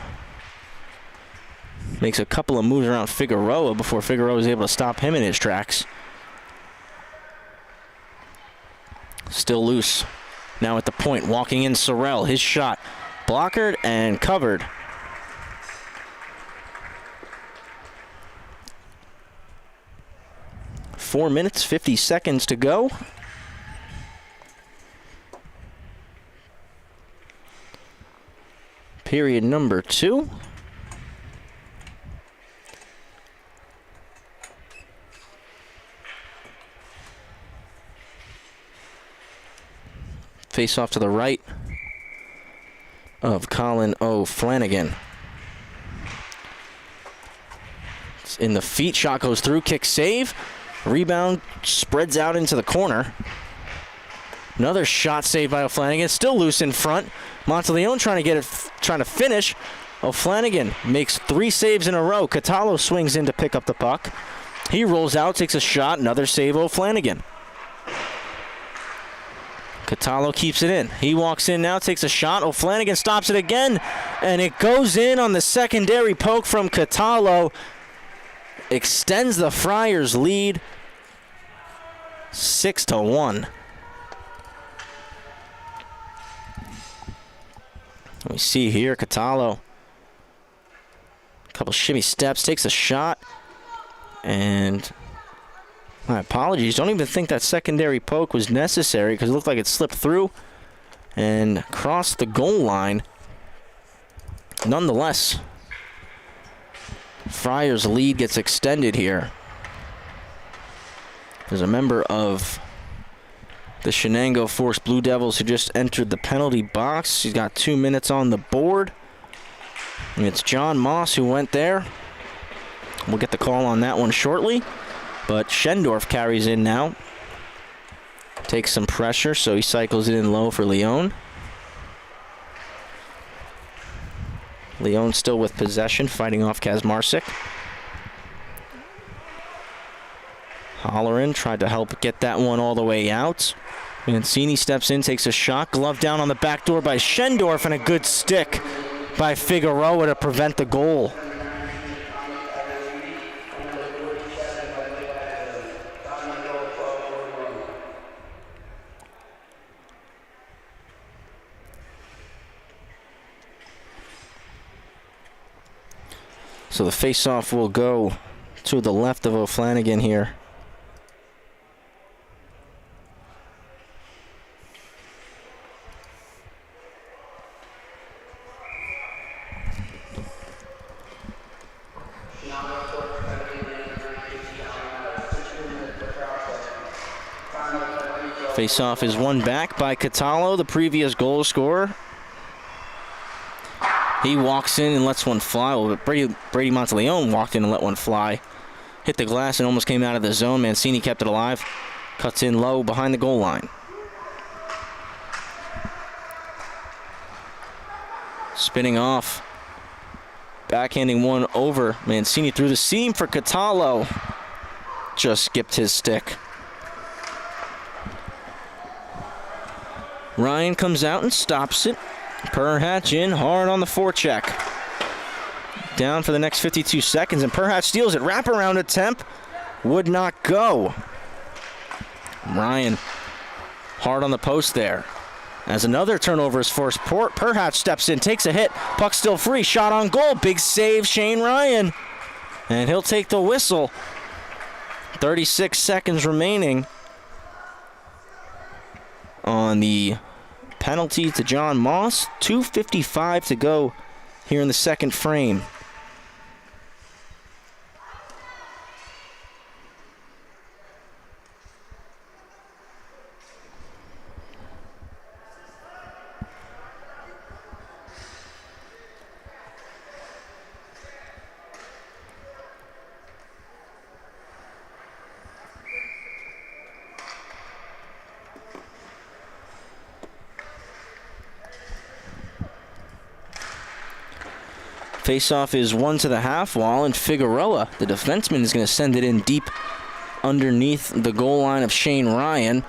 Makes a couple of moves around Figueroa before Figueroa is able to stop him in his tracks. Still loose. Now at the point, walking in Sorrell. His shot blockered and covered. Four minutes, 50 seconds to go. Period number 2. Face off to the right of Colin O'Flanagan. It's in the feet, shot goes through, kick save. Rebound spreads out into the corner. Another shot saved by O'Flanagan, still loose in front. Monteleone trying to finish. O'Flanagan makes 3 saves in a row. Catallo swings in to pick up the puck. He rolls out, takes a shot, another save O'Flanagan. Catallo keeps it in. He walks in now, takes a shot. O'Flanagan stops it again, and it goes in on the secondary poke from Catallo. Extends the Friars' lead 6-1. We see here Catallo. A couple shimmy steps, takes a shot, and my apologies. Don't even think that secondary poke was necessary because it looked like it slipped through and crossed the goal line. Nonetheless, Friars' lead gets extended here. There's a member of the Chenango Force Blue Devils who just entered the penalty box. He's got 2 minutes on the board. And it's John Moss who went there. We'll get the call on that one shortly. But Schendorf carries in now. Takes some pressure, so he cycles it in low for Leon. Leon still with possession, fighting off Kazmarczyk. Holleran tried to help get that one all the way out. Mancini steps in, takes a shot. Glove down on the back door by Schendorf, and a good stick by Figueroa to prevent the goal. So the face-off will go to the left of O'Flanagan here. Face-off is won back by Catallo, the previous goal scorer. He walks in and lets one fly. Well, Brady Monteleone walked in and let one fly. Hit the glass and almost came out of the zone. Mancini kept it alive. Cuts in low behind the goal line. Spinning off. Backhanding one over. Mancini through the seam for Catallo. Just skipped his stick. Ryan comes out and stops it. Perhatch in hard on the forecheck. Down for the next 52 seconds, and Perhatch steals it. Wraparound attempt. Would not go. Ryan hard on the post there. As another turnover is forced, Perhatch steps in, takes a hit. Puck still free. Shot on goal. Big save, Shane Ryan. And he'll take the whistle. 36 seconds remaining on the penalty to John Moss. 2:55 to go here in the second frame. Faceoff is one to the half wall, and Figueroa, the defenseman, is going to send it in deep underneath the goal line of Shane Ryan.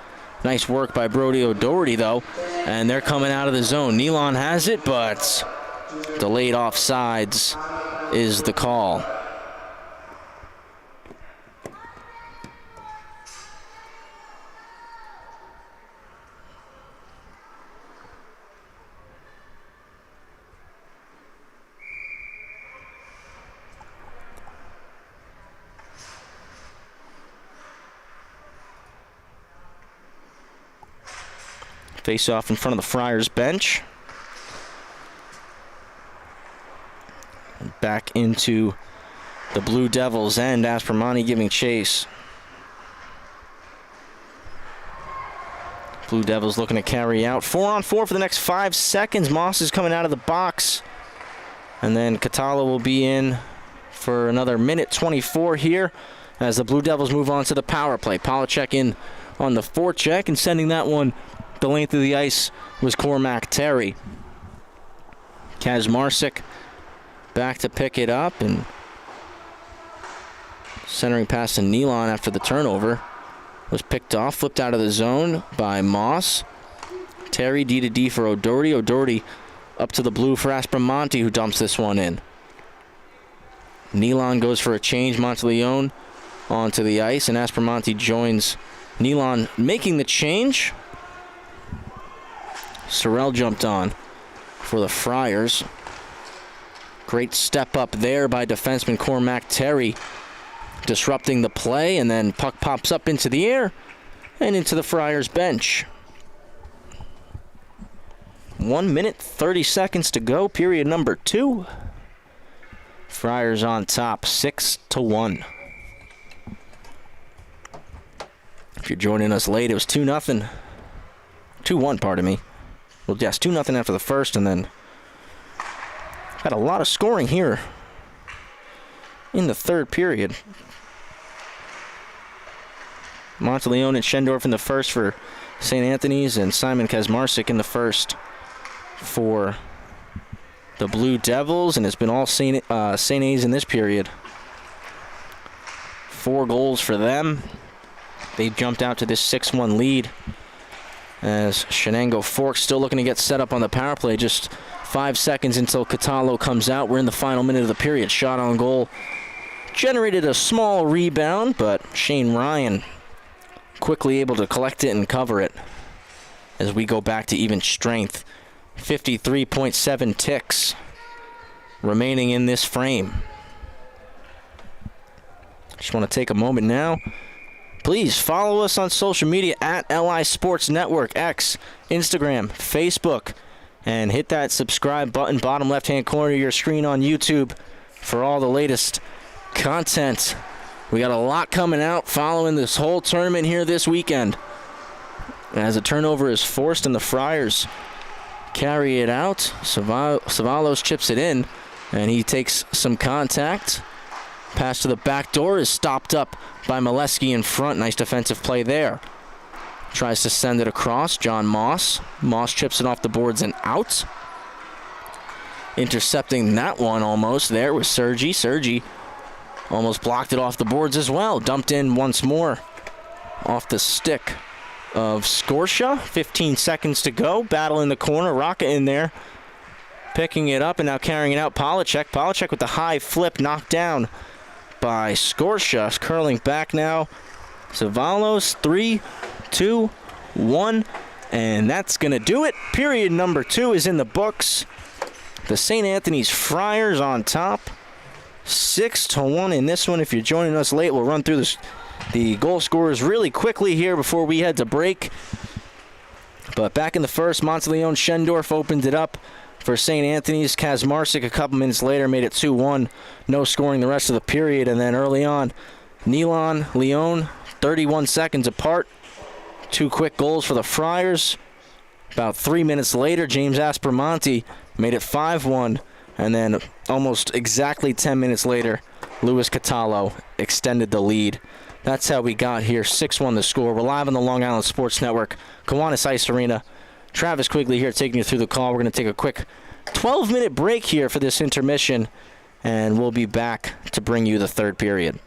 Nice work by Brody O'Doherty, though. And they're coming out of the zone. Nealon has it, but delayed offsides is the call. Face off in front of the Friars bench. Back into the Blue Devils end. Aspromonte giving chase. Blue Devils looking to carry out. 4-on-4 for the next 5 seconds. Moss is coming out of the box. And then Catala will be in for another minute 24 here as the Blue Devils move on to the power play. Polachek in on the forecheck and sending that one the length of the ice was Cormac Terry. Kazmarczyk back to pick it up and centering pass to Nealon after the turnover was picked off, flipped out of the zone by Moss. Terry D to D for O'Doherty. O'Doherty up to the blue for Aspromonte, who dumps this one in. Nealon goes for a change. Monteleone onto the ice, and Aspromonte joins Nealon making the change. Sorrell jumped on for the Friars. Great step up there by defenseman Cormac Terry, disrupting the play, and then puck pops up into the air and into the Friars bench. 1 minute, 30 seconds to go, period number 2. Friars on top, 6-1. If you're joining us late, it was 2-0. 2-1, pardon me. Well, yes, 2-0 after the first, and then had a lot of scoring here in the third period. Monteleone and Schendorf in the first for St. Anthony's, and Simon Kazmarczyk in the first for the Blue Devils, and it's been all St. A's in this period. 4 goals for them. They jumped out to this 6-1 lead as Chenango Forks still looking to get set up on the power play. Just 5 seconds until Catalo comes out. We're in the final minute of the period. Shot on goal generated a small rebound, but Shane Ryan quickly able to collect it and cover it as we go back to even strength. 53.7 ticks remaining in this frame. Just want to take a moment now. Please follow us on social media at LI Sports Network, X, Instagram, Facebook, and hit that subscribe button bottom left-hand corner of your screen on YouTube for all the latest content. We got a lot coming out following this whole tournament here this weekend. As a turnover is forced and the Friars carry it out, Savalos chips it in, and he takes some contact. Pass to the back door is stopped up by Molesky in front. Nice defensive play there. Tries to send it across. John Moss. Moss chips it off the boards and out. Intercepting that one almost there was Sergi. Sergi almost blocked it off the boards as well. Dumped in once more off the stick of Scorscia. 15 seconds to go. Battle in the corner. Rocket in there. Picking it up and now carrying it out. Polachek. Polachek with the high flip knocked down by Scorscia. Curling back now. Savalos, 3, 2, 1. And that's going to do it. Period number 2 is in the books. The St. Anthony's Friars on top. 6-1 in this one. If you're joining us late, we'll run through the goal scorers really quickly here before we head to break. But back in the first, Monteleone Schendorf opened it up for St. Anthony's. Kazmarczyk a couple minutes later made it 2-1. No scoring the rest of the period. And then early on, Nealon, Leon, 31 seconds apart. 2 quick goals for the Friars. About 3 minutes later, James Aspromonte made it 5-1. And then almost exactly 10 minutes later, Louis Catalo extended the lead. That's how we got here. 6-1 the score. We're live on the Long Island Sports Network, Kiwanis Ice Arena. Travis Quigley here taking you through the call. We're going to take a quick 12-minute break here for this intermission, and we'll be back to bring you the third period.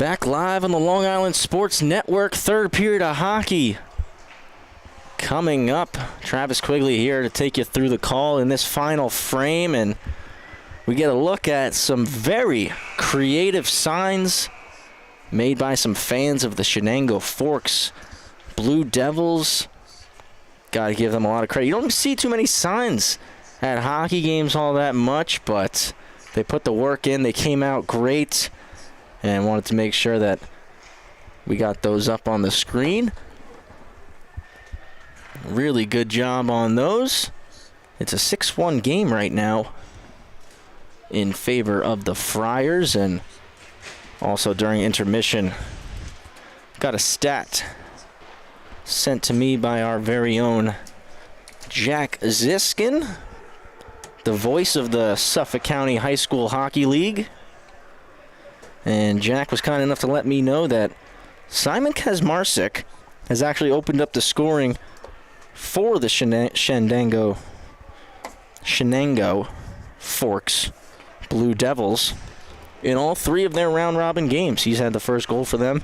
Back live on the Long Island Sports Network, third period of hockey. Coming up, Travis Quigley here to take you through the call in this final frame, and we get a look at some very creative signs made by some fans of the Chenango Forks Blue Devils. Got to give them a lot of credit. You don't see too many signs at hockey games all that much, but they put the work in. They came out great, and wanted to make sure that we got those up on the screen. Really good job on those. It's a 6-1 game right now in favor of the Friars, and also during intermission, got a stat sent to me by our very own Jack Ziskin, the voice of the Suffolk County High School Hockey League. And Jack was kind enough to let me know that Simon Kazmarczyk has actually opened up the scoring for the Chenango Forks Blue Devils in all three of their round-robin games. He's had the first goal for them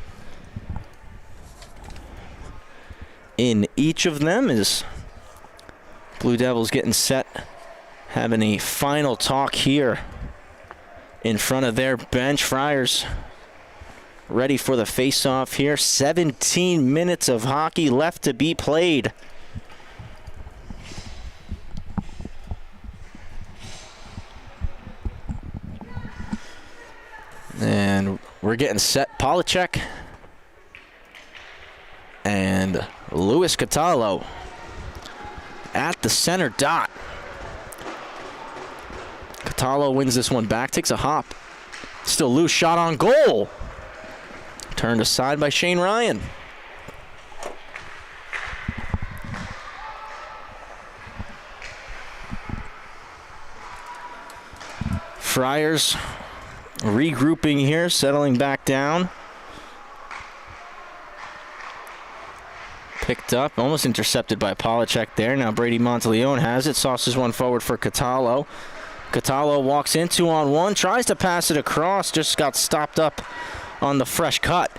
in each of them. Is Blue Devils getting set, having a final talk here in front of their bench. Friars ready for the face-off here. 17 minutes of hockey left to be played. And we're getting set. Polacek and Luis Catallo at the center dot. Catallo wins this one back, takes a hop. Still loose, shot on goal. Turned aside by Shane Ryan. Friars regrouping here, settling back down. Picked up, almost intercepted by Polacek there. Now Brady Monteleone has it, sauces one forward for Catallo. Catallo walks in 2-on-1, tries to pass it across, just got stopped up on the fresh cut.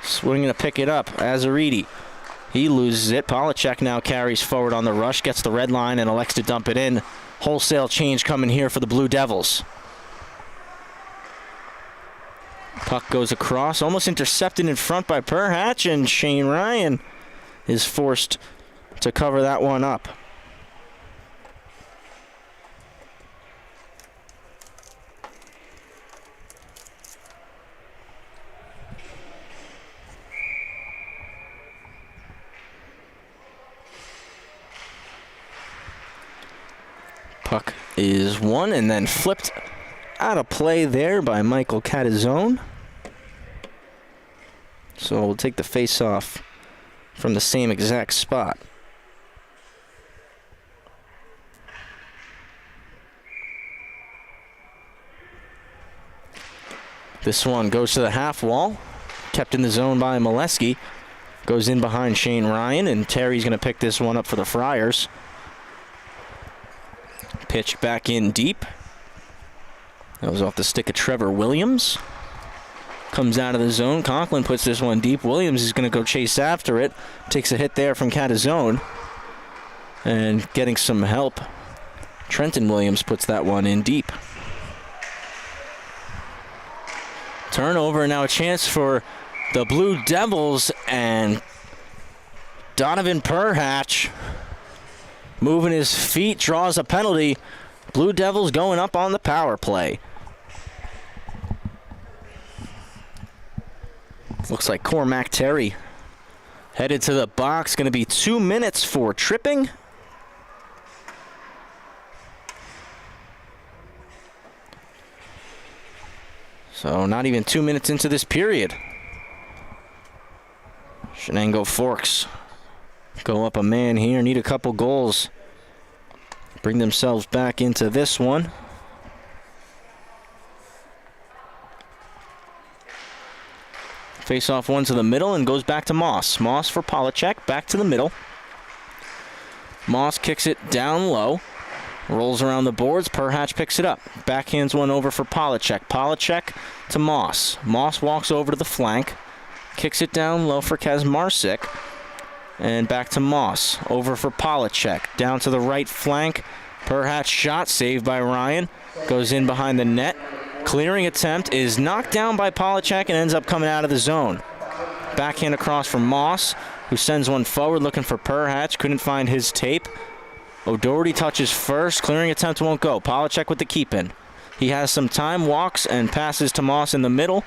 Swinging to pick it up, Azaridi. He loses it. Polacek now carries forward on the rush, gets the red line and elects to dump it in. Wholesale change coming here for the Blue Devils. Puck goes across, almost intercepted in front by Perhatch, and Shane Ryan is forced to cover that one up. Puck is won and then flipped out of play there by Michael Catazone. So we'll take the face-off from the same exact spot. This one goes to the half wall, kept in the zone by Molesky. Goes in behind Shane Ryan, and Terry's going to pick this one up for the Friars. Pitched back in deep. That was off the stick of Trevor Williams. Comes out of the zone. Conklin puts this one deep. Williams is going to go chase after it. Takes a hit there from Catazone. And getting some help, Trenton Williams puts that one in deep. Turnover, now a chance for the Blue Devils, and Donovan Perhatch moving his feet, draws a penalty. Blue Devils going up on the power play. Looks like Cormac Terry headed to the box. Going to be 2 minutes for tripping. So not even 2 minutes into this period. Chenango Forks go up a man here, need a couple goals. Bring themselves back into this one. Face-off one to the middle and goes back to Moss. Moss for Polacek, back to the middle. Moss kicks it down low. Rolls around the boards. Perhatch picks it up. Backhands one over for Polacek. Polacek to Moss. Moss walks over to the flank. Kicks it down low for Kazmarczyk. And back to Moss. Over for Polacek. Down to the right flank. Perhatch shot saved by Ryan. Goes in behind the net. Clearing attempt is knocked down by Polacek and ends up coming out of the zone. Backhand across from Moss, who sends one forward looking for Perhatch. Couldn't find his tape. O'Doherty touches first. Clearing attempt won't go. Polacek with the keep-in. He has some time, walks, and passes to Moss in the middle.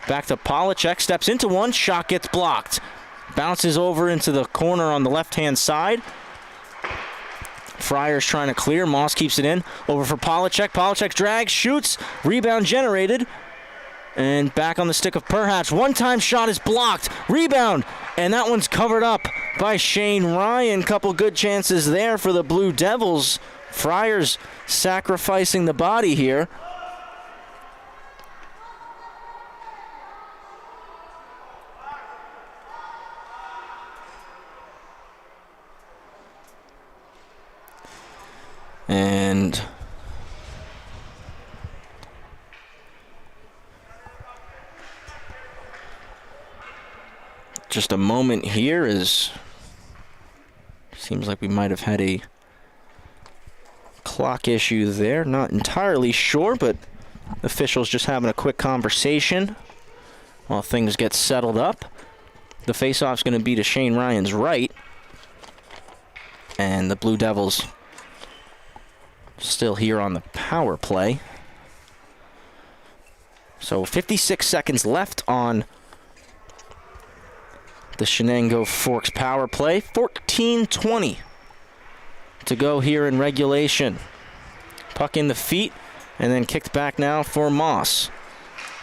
Back to Polacek. Steps into one. Shot gets blocked. Bounces over into the corner on the left-hand side. Friars trying to clear. Moss keeps it in. Over for Polacek. Polacek drags, shoots. Rebound generated. And back on the stick of Perhatch. One-time shot is blocked. Rebound. And that one's covered up by Shane Ryan. Couple good chances there for the Blue Devils. Friars sacrificing the body here. And just a moment here is seems like we might have had a clock issue there. Not entirely sure, but officials just having a quick conversation while things get settled up. The faceoff's going to be to Shane Ryan's right, and the Blue Devils still here on the power play. So 56 seconds left on the Chenango Forks power play. 14:20 to go here in regulation. Puck in the feet and then kicked back now for Moss.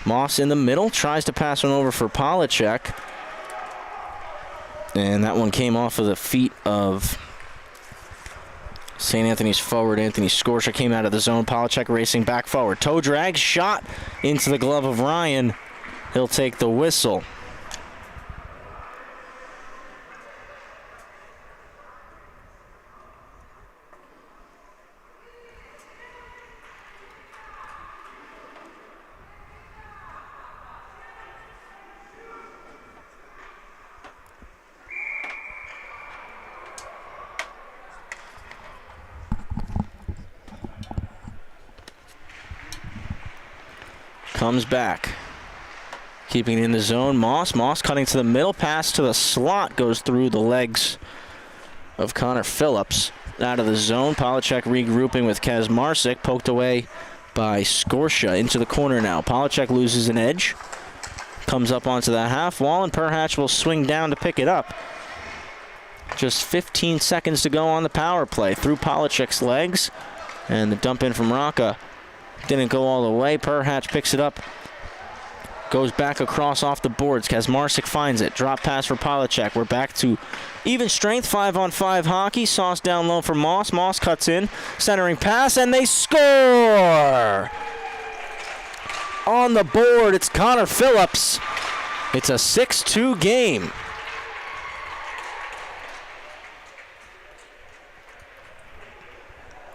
Moss in the middle, tries to pass one over for Polacek. And that one came off of the feet of St. Anthony's forward Anthony Scorsha. Came out of the zone. Polacek racing back forward. Toe drag, shot into the glove of Ryan. He'll take the whistle. Comes back. Keeping it in the zone. Moss cutting to the middle. Pass to the slot. Goes through the legs of Connor Phillips. Out of the zone. Polacek regrouping with Kazmarczyk. Poked away by Scorsha. Into the corner now. Polacek loses an edge. Comes up onto the half wall, and Perhatch will swing down to pick it up. Just 15 seconds to go on the power play. Through Polacek's legs. And the dump in from Rocca didn't go all the way. Perhatch picks it up. Goes back across off the boards. Kazmarczyk finds it. Drop pass for Polacek. We're back to even strength. 5-on-5 hockey. Sauce down low for Moss. Moss cuts in. Centering pass, and they score! On the board, it's Connor Phillips. It's a 6-2 game.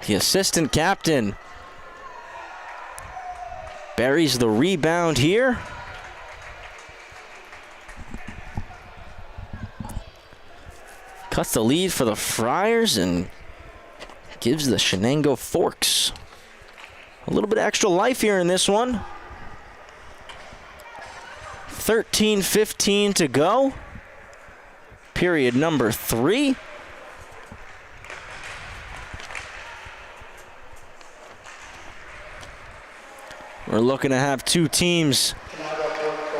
The assistant captain buries the rebound here. Cuts the lead for the Friars and gives the Chenango Forks a little bit of extra life here in this one. 13:15 to go. Period number 3. We're looking to have two teams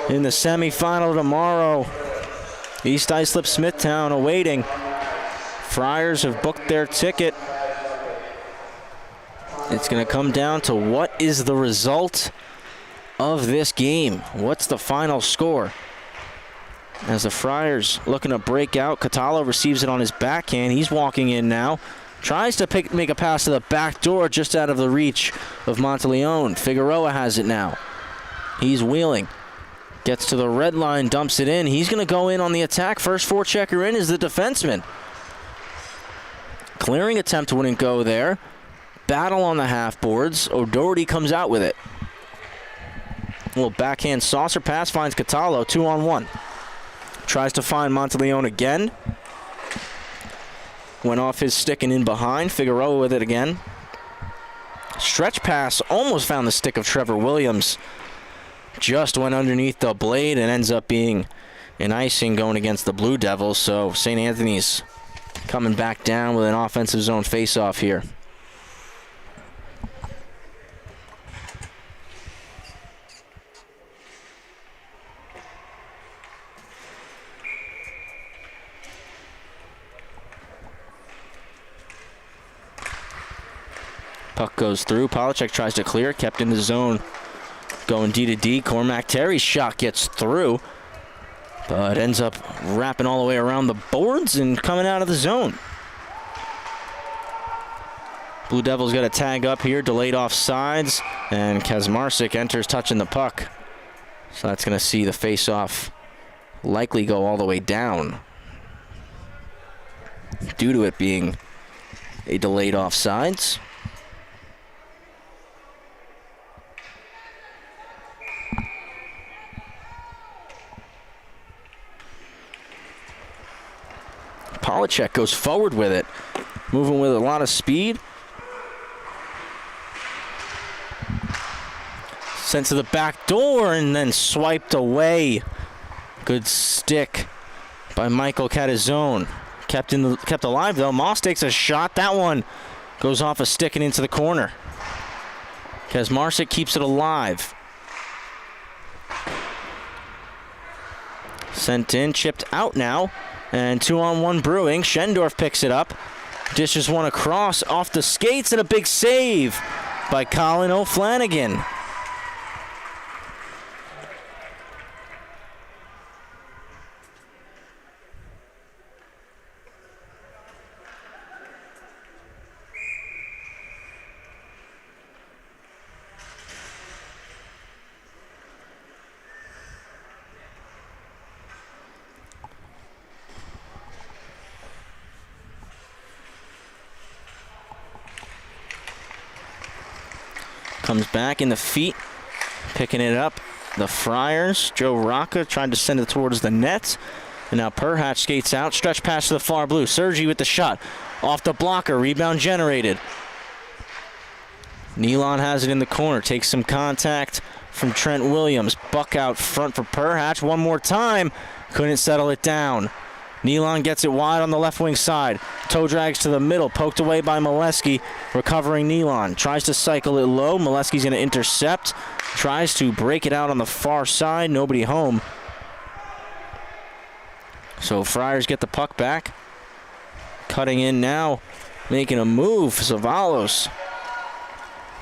in the semifinal tomorrow. East Islip Smithtown awaiting. Friars have booked their ticket. It's going to come down to what is the result of this game. What's the final score? As the Friars looking to break out, Catalo receives it on his backhand. He's walking in now. Tries to make a pass to the back door, just out of the reach of Monteleone. Figueroa has it now. He's wheeling. Gets to the red line, dumps it in. He's going to go in on the attack. First forechecker in is the defenseman. Clearing attempt wouldn't go there. battle on the half boards. O'Doherty comes out with it. A little backhand saucer pass finds Catalo, 2-on-1. Tries to find Monteleone again. Went off his stick and in behind. Figueroa with it again. Stretch pass almost found the stick of Trevor Williams. Just went underneath the blade and ends up being an icing going against the Blue Devils. So St. Anthony's coming back down with an offensive zone face-off here. Puck goes through. Polachek tries to clear. Kept in the zone. Going D to D. Cormac Terry's shot gets through, but ends up wrapping all the way around the boards and coming out of the zone. Blue Devils got a tag up here. Delayed offsides. And Kazmarczyk enters touching the puck. So that's going to see the face-off likely go all the way down, due to it being a delayed offsides. Polachek goes forward with it, moving with a lot of speed. Sent to the back door and then swiped away. Good stick by Michael Catazone. Kept alive though. Moss takes a shot. That one goes off a stick and into the corner. Kazmarczyk keeps it alive. Sent in, chipped out now. And 2-on-1 Brewing. Schendorf picks it up. Dishes one across off the skates and a big save by Colin O'Flanagan. Comes back in the feet, picking it up. The Friars. Joe Rocca tried to send it towards the net. And now Perhatch skates out. Stretch pass to the far blue. Sergi with the shot. Off the blocker. Rebound generated. Nealon has it in the corner. Takes some contact from Trent Williams. Buck out front for Perhatch. One more time. Couldn't settle it down. Nealon gets it wide on the left wing side. Toe drags to the middle. Poked away by Molesky. Recovering Nealon. Tries to cycle it low. Molesky's going to intercept. Tries to break it out on the far side. Nobody home. So Friars get the puck back. Cutting in now. Making a move. Zavalos.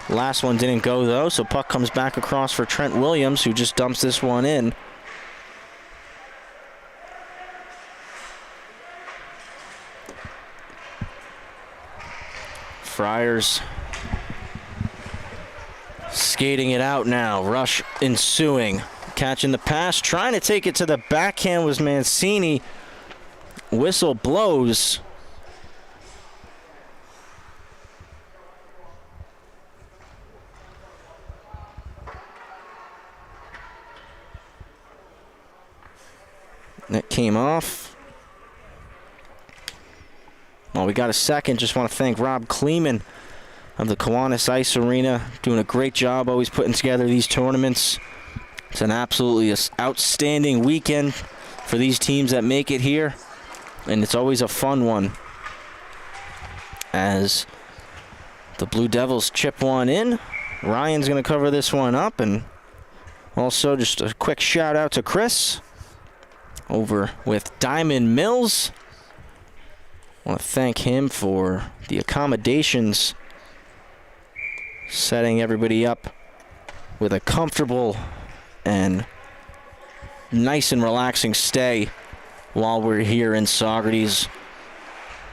Last one didn't go though. So puck comes back across for Trent Williams, who just dumps this one in. Friars skating it out now. Rush ensuing. Catching the pass. Trying to take it to the backhand was Mancini. Whistle blows. That came off. Well, we got a second. Just want to thank Rob Kleeman of the Kiwanis Ice Arena. Doing a great job always putting together these tournaments. It's an absolutely outstanding weekend for these teams that make it here. And it's always a fun one as the Blue Devils chip one in. Ryan's going to cover this one up. And also just a quick shout out to Chris over with Diamond Mills. I want to thank him for the accommodations, setting everybody up with a comfortable and nice and relaxing stay while we're here in Saugerties.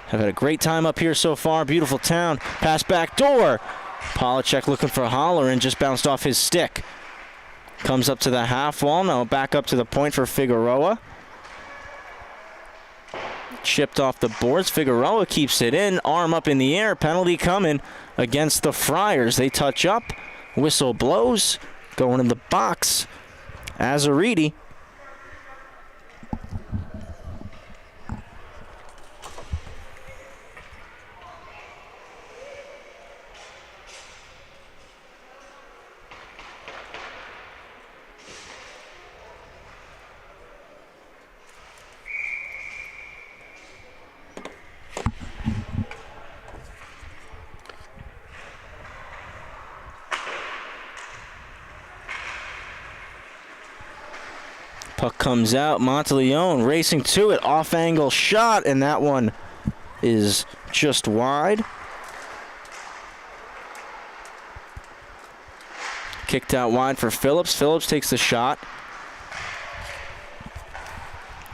Have had a great time up here so far. Beautiful town. Pass back door. Polachek looking for Holler and just bounced off his stick. Comes up to the half wall. Now back up to the point for Figueroa. chipped off the boards. Figueroa keeps it in. Arm up in the air. Penalty coming against the Friars. They touch up. Whistle blows. Going in the box. Azariti. Puck comes out. Monteleone racing to it. Off-angle shot, and that one is just wide. Kicked out wide for Phillips. Phillips takes the shot.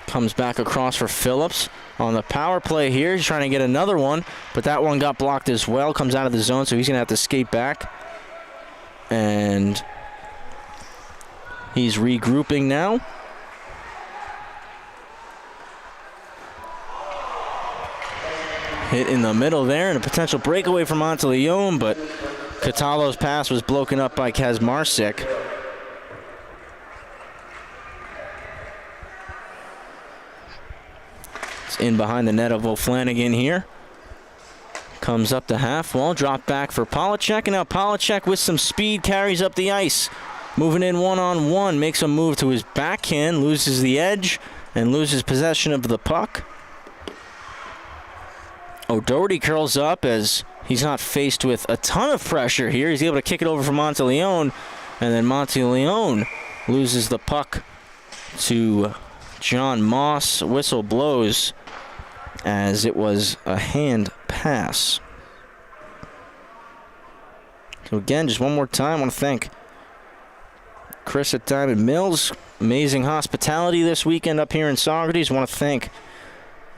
Comes back across for Phillips. On the power play here, he's trying to get another one, but that one got blocked as well. Comes out of the zone, so he's going to have to skate back. And he's regrouping now. Hit in the middle there, and a potential breakaway from Monteleone, but Catalo's pass was broken up by Kazmarczyk. It's in behind the net of O'Flanagan here. Comes up the half wall, drop back for Polacek, and now Polacek with some speed carries up the ice. Moving in one-on-one, makes a move to his backhand, loses the edge, and loses possession of the puck. O'Doherty curls up as he's not faced with a ton of pressure here. He's able to kick it over for Monteleone, and then Monteleone loses the puck to John Moss. Whistle blows as it was a hand pass. So again, just one more time, I want to thank Chris at Diamond Mills. Amazing hospitality this weekend up here in Saugerties. I want to thank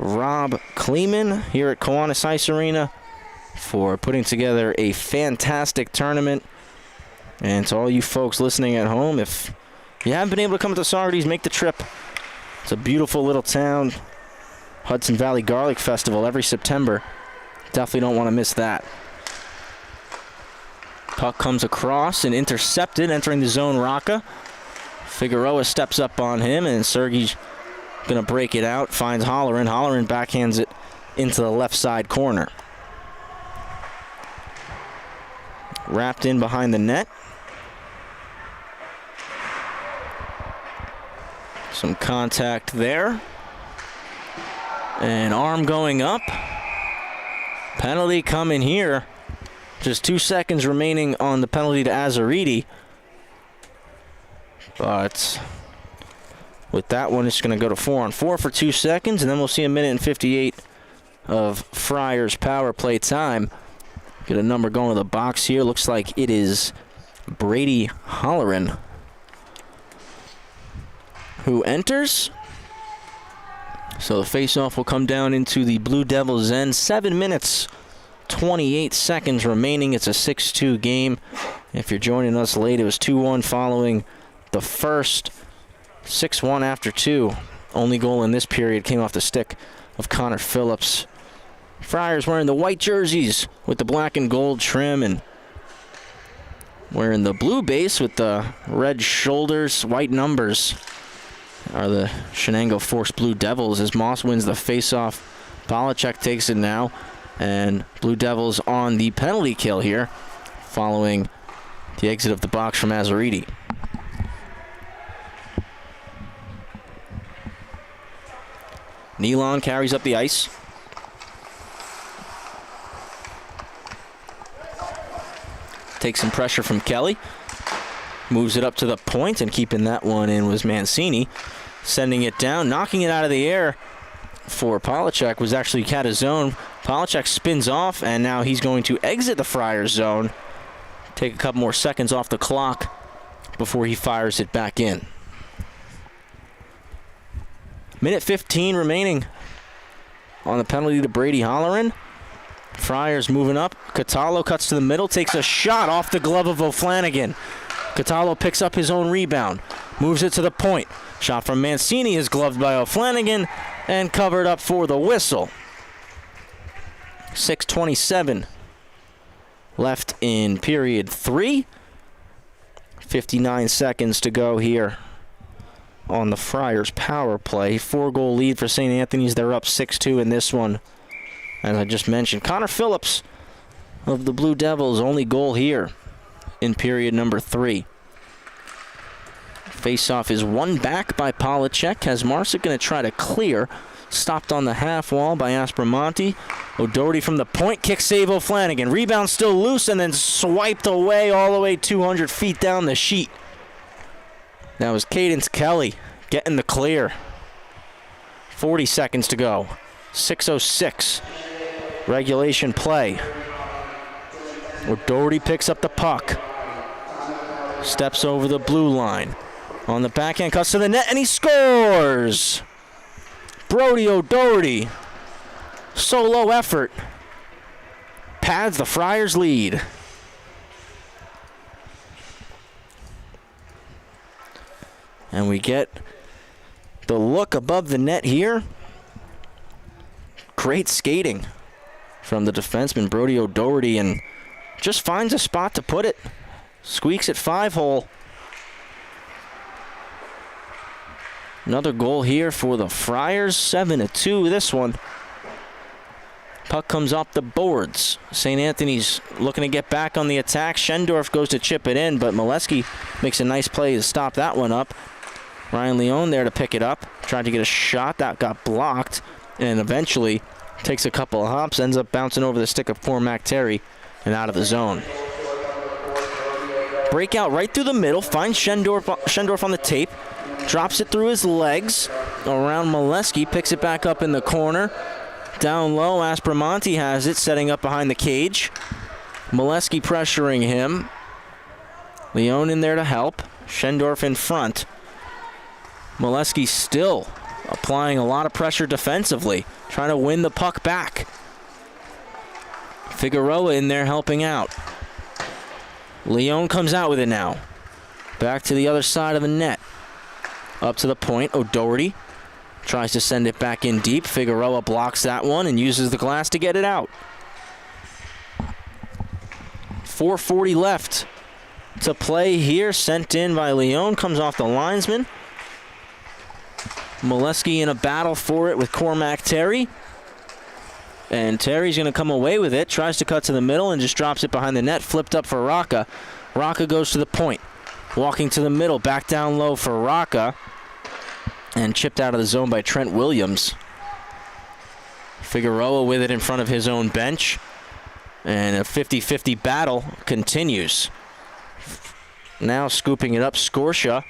Rob Kleeman here at Kiwanis Ice Arena for putting together a fantastic tournament. And to all you folks listening at home, if you haven't been able to come to Saugerties, make the trip. It's a beautiful little town. Hudson Valley Garlic Festival every September. Definitely don't want to miss that. Puck comes across and intercepted, entering the zone. Rocca. Figueroa steps up on him, and Sergey's going to break it out, finds Holleran. Holleran backhands it into the left side corner. Wrapped in behind the net. Some contact there. And arm going up. Penalty coming here. Just 2 seconds remaining on the penalty to Azariti. But with that one, it's going to go to 4-on-4 for 2 seconds, and then we'll see 1:58 of Friars power play time. Get a number going to the box here. Looks like it is Brady Holleran who enters. So the faceoff will come down into the Blue Devils' end. 7 minutes, 28 seconds remaining. It's a 6-2 game. If you're joining us late, it was 2-1 following the first. 6-1 after 2. Only goal in this period came off the stick of Connor Phillips. Friars wearing the white jerseys with the black and gold trim, and wearing the blue base with the red shoulders, white numbers are the Chenango Force Blue Devils as Moss wins the faceoff. Polacek takes it now, and Blue Devils on the penalty kill here following the exit of the box from Azariti. Nealon carries up the ice. Takes some pressure from Kelly. Moves it up to the point, and keeping that one in was Mancini. Sending it down, knocking it out of the air for Polacek was actually Catazone. Polacek spins off, and now he's going to exit the Friars zone. Take a couple more seconds off the clock before he fires it back in. Minute 15 remaining on the penalty to Brady Holleran. Friars moving up. Catalo cuts to the middle, takes a shot off the glove of O'Flanagan. Catalo picks up his own rebound, moves it to the point. Shot from Mancini is gloved by O'Flanagan, and covered up for the whistle. 6:27 left in period 3. 59 seconds to go here on the Friars power play. 4-goal lead for St. Anthony's. They're up 6-2 in this one. As I just mentioned, Connor Phillips of the Blue Devils, only goal here in period number 3. Face-off is won back by Polacek. Kazmarczyk going to try to clear. Stopped on the half wall by Aspromonte. O'Doherty from the point, kick save O'Flanagan. Rebound still loose and then swiped away all the way 200 feet down the sheet. That was Cadence Kelly getting the clear. 40 seconds to go. 6:06. Regulation play. O'Doherty picks up the puck. Steps over the blue line. On the backhand, cuts to the net, and he scores! Brody O'Doherty. Solo effort. Pads the Friars' lead. And we get the look above the net here. Great skating from the defenseman, Brody O'Doherty, and just finds a spot to put it. Squeaks at 5-hole. Another goal here for the Friars. 7-2 this one. Puck comes off the boards. St. Anthony's looking to get back on the attack. Schendorf goes to chip it in, but Molesky makes a nice play to stop that one up. Ryan Leone there to pick it up. Tried to get a shot. That got blocked. And eventually takes a couple of hops. Ends up bouncing over the stick of Cormac Terry and out of the zone. Breakout right through the middle. Finds Schendorf on the tape. Drops it through his legs around Molesky. Picks it back up in the corner. Down low, Aspromonte has it, setting up behind the cage. Molesky pressuring him. Leone in there to help. Schendorf in front. Molesky still applying a lot of pressure defensively, trying to win the puck back. Figueroa in there helping out. Leone comes out with it now. Back to the other side of the net. Up to the point, O'Doherty tries to send it back in deep. Figueroa blocks that one and uses the glass to get it out. 4:40 left to play here. Sent in by Leone, comes off the linesman. Molesky in a battle for it with Cormac Terry. And Terry's going to come away with it. Tries to cut to the middle and just drops it behind the net. Flipped up for Rocca. Rocca goes to the point. Walking to the middle. Back down low for Rocca. And chipped out of the zone by Trent Williams. Figueroa with it in front of his own bench. And a 50-50 battle continues. Now scooping it up, Scorscia.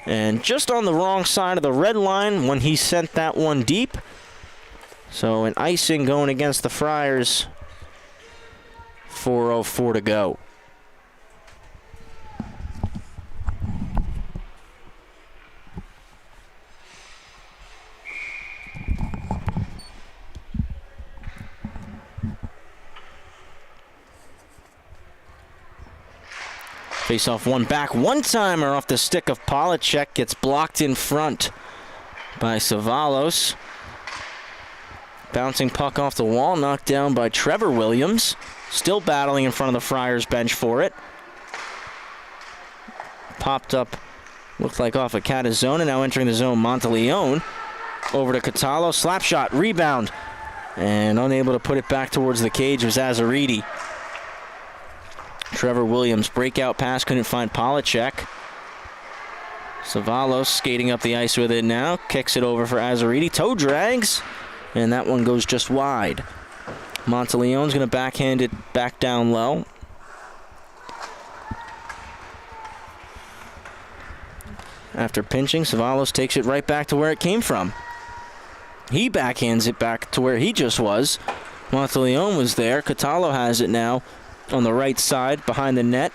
And just on the wrong side of the red line when he sent that one deep. So an icing going against the Friars. 4:04 to go. Face-off one back. One-timer off the stick of Polacek. Gets blocked in front by Savalos. Bouncing puck off the wall. Knocked down by Trevor Williams. Still battling in front of the Friars bench for it. Popped up. Looked like off a Catazona. Now entering the zone, Monteleone. Over to Catallo. Slap shot. Rebound. And unable to put it back towards the cage was Azaridi. Trevor Williams, breakout pass, couldn't find Polacek. Savalos skating up the ice with it now. Kicks it over for Azaridi. Toe drags. And that one goes just wide. Monteleone's going to backhand it back down low. After pinching, Savalos takes it right back to where it came from. He backhands it back to where he just was. Monteleone was there. Catallo has it now on the right side behind the net.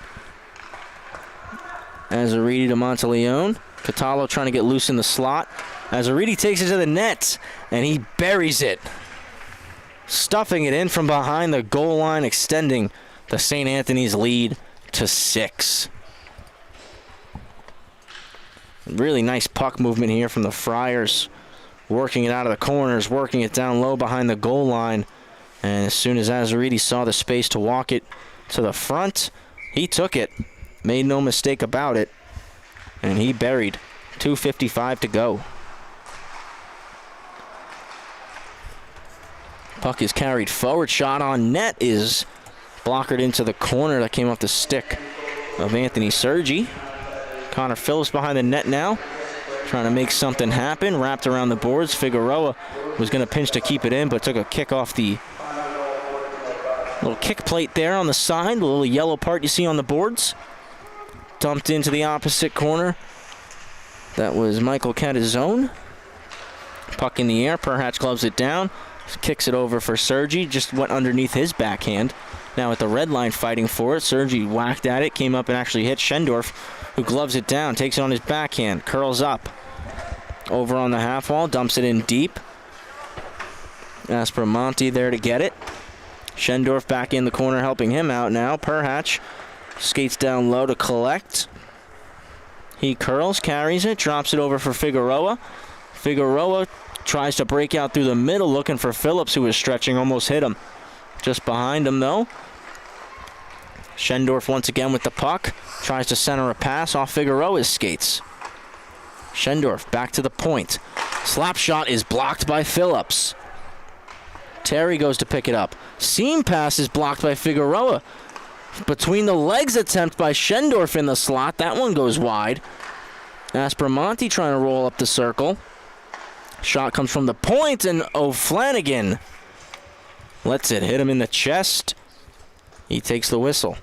Azaridi to Monteleone. Catallo trying to get loose in the slot. Azaridi takes it to the net, and he buries it. Stuffing it in from behind the goal line, extending the St. Anthony's lead to 6. Really nice puck movement here from the Friars. working it out of the corners, working it down low behind the goal line. And as soon as Azaridi saw the space to walk it to the front, he took it. Made no mistake about it. And he buried. 2:55 to go. Puck is carried forward. Shot on net is blockered into the corner. That came off the stick of Anthony Sergi. Connor Phillips behind the net now, trying to make something happen. Wrapped around the boards. Figueroa was going to pinch to keep it in, but took a kick off the little kick plate there on the side. The little yellow part you see on the boards. Dumped into the opposite corner. That was Michael Catazone. Puck in the air. Perhatch gloves it down. Kicks it over for Sergi. Just went underneath his backhand. Now at the red line fighting for it. Sergi whacked at it. Came up and actually hit Schendorf, who gloves it down. Takes it on his backhand. Curls up. Over on the half wall. Dumps it in deep. Aspromonte there to get it. Schendorf back in the corner helping him out now. Perhatch skates down low to collect. He curls, carries it, drops it over for Figueroa. Figueroa tries to break out through the middle, looking for Phillips, who is stretching, almost hit him. Just behind him, though. Schendorf once again with the puck. Tries to center a pass off Figueroa's skates. Schendorf back to the point. Slap shot is blocked by Phillips. Terry goes to pick it up. Seam pass is blocked by Figueroa. Between the legs attempt by Schendorf in the slot. That one goes wide. Aspromonte trying to roll up the circle. Shot comes from the point, and O'Flanagan lets it hit him in the chest. He takes the whistle.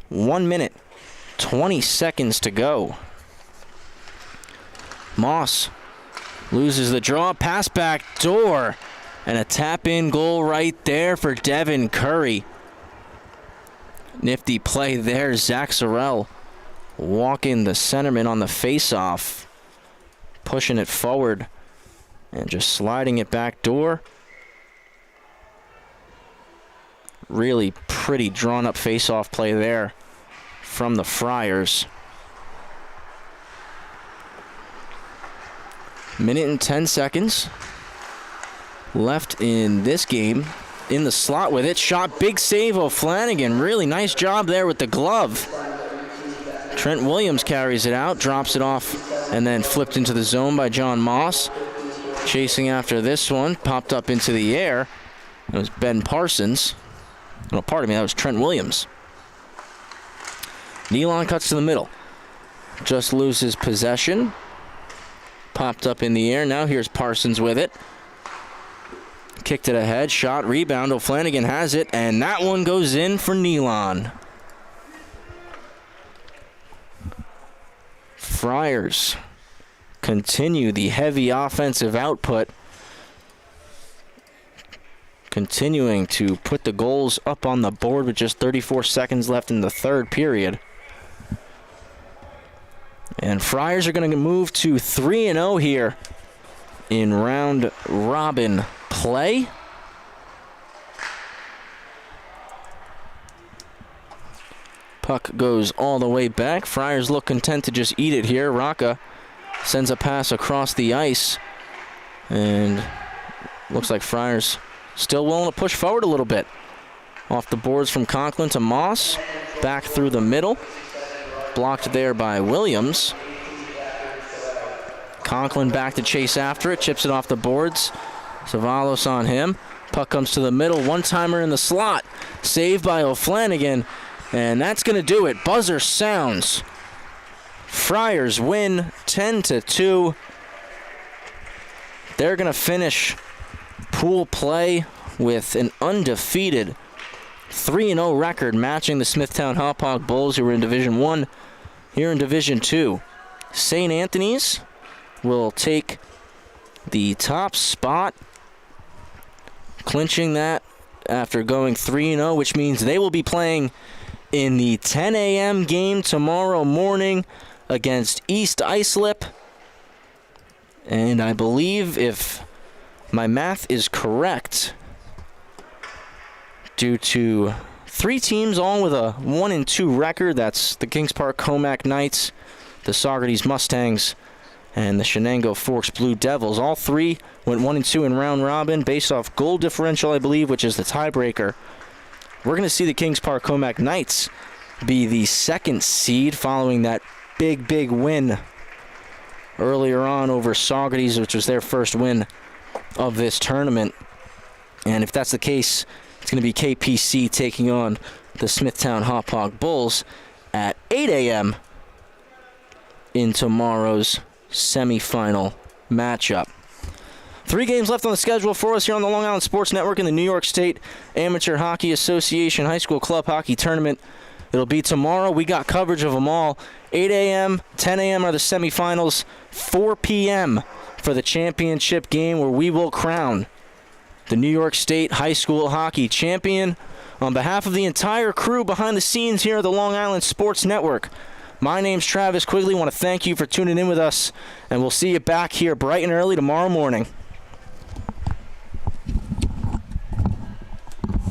One minute, 20 seconds to go. Moss loses the draw, pass back door, and a tap-in goal right there for Devin Curry. Nifty play there. Zach Sorrell walking the centerman on the face-off, pushing it forward and just sliding it back door. Really pretty drawn-up face-off play there from the Friars. Minute and 10 seconds left in this game. In the slot with it. Shot, big save O'Flanagan. Really nice job there with the glove. Trent Williams carries it out, drops it off, and then flipped into the zone by John Moss. Chasing after this one, popped up into the air. It was Ben Parsons. No, pardon me, that was Trent Williams. Nealon cuts to the middle. Just loses possession. Popped up in the air. Now here's Parsons with it. Kicked it ahead. Shot, rebound. O'Flanagan has it, and that one goes in for Nealon. Friars continue the heavy offensive output. Continuing to put the goals up on the board with just 34 seconds left in the third period. And Friars are going to move to 3-0 here in round robin play. Puck goes all the way back. Friars look content to just eat it here. Rocca sends a pass across the ice. And looks like Friars still willing to push forward a little bit. Off the boards from Conklin to Moss. Back through the middle. Blocked there by Williams. Conklin back to chase after it. Chips it off the boards. Savalos on him. Puck comes to the middle. One-timer in the slot. Saved by O'Flanagan. And that's going to do it. Buzzer sounds. Friars win 10-2. They're going to finish pool play with an undefeated 3-0 record, matching the Smithtown Hauppauge Bulls, who were in Division 1. Here in Division 2, St. Anthony's will take the top spot, clinching that after going 3-0, which means they will be playing in the 10 a.m. game tomorrow morning against East Islip. And I believe if my math is correct, due to 3 teams all with a 1-2 record. That's the Kings Park Comac Knights, the Saugerties Mustangs, and the Chenango Forks Blue Devils. All 3 went 1-2 in round robin based off goal differential, I believe, which is the tiebreaker. We're going to see the Kings Park Comac Knights be the 2nd seed following that big win earlier on over Saugerties, which was their first win of this tournament. And if that's the case, it's going to be KPC taking on the Smithtown Hauppauge Bulls at 8 a.m. in tomorrow's semifinal matchup. 3 games left on the schedule for us here on the Long Island Sports Network in the New York State Amateur Hockey Association High School Club Hockey Tournament. It'll be tomorrow. We got coverage of them all. 8 a.m., 10 a.m. are the semifinals. 4 p.m. for the championship game where we will crown the New York State High School Hockey Champion. On behalf of the entire crew behind the scenes here at the Long Island Sports Network, my name's Travis Quigley. I want to thank you for tuning in with us, and we'll see you back here bright and early tomorrow morning.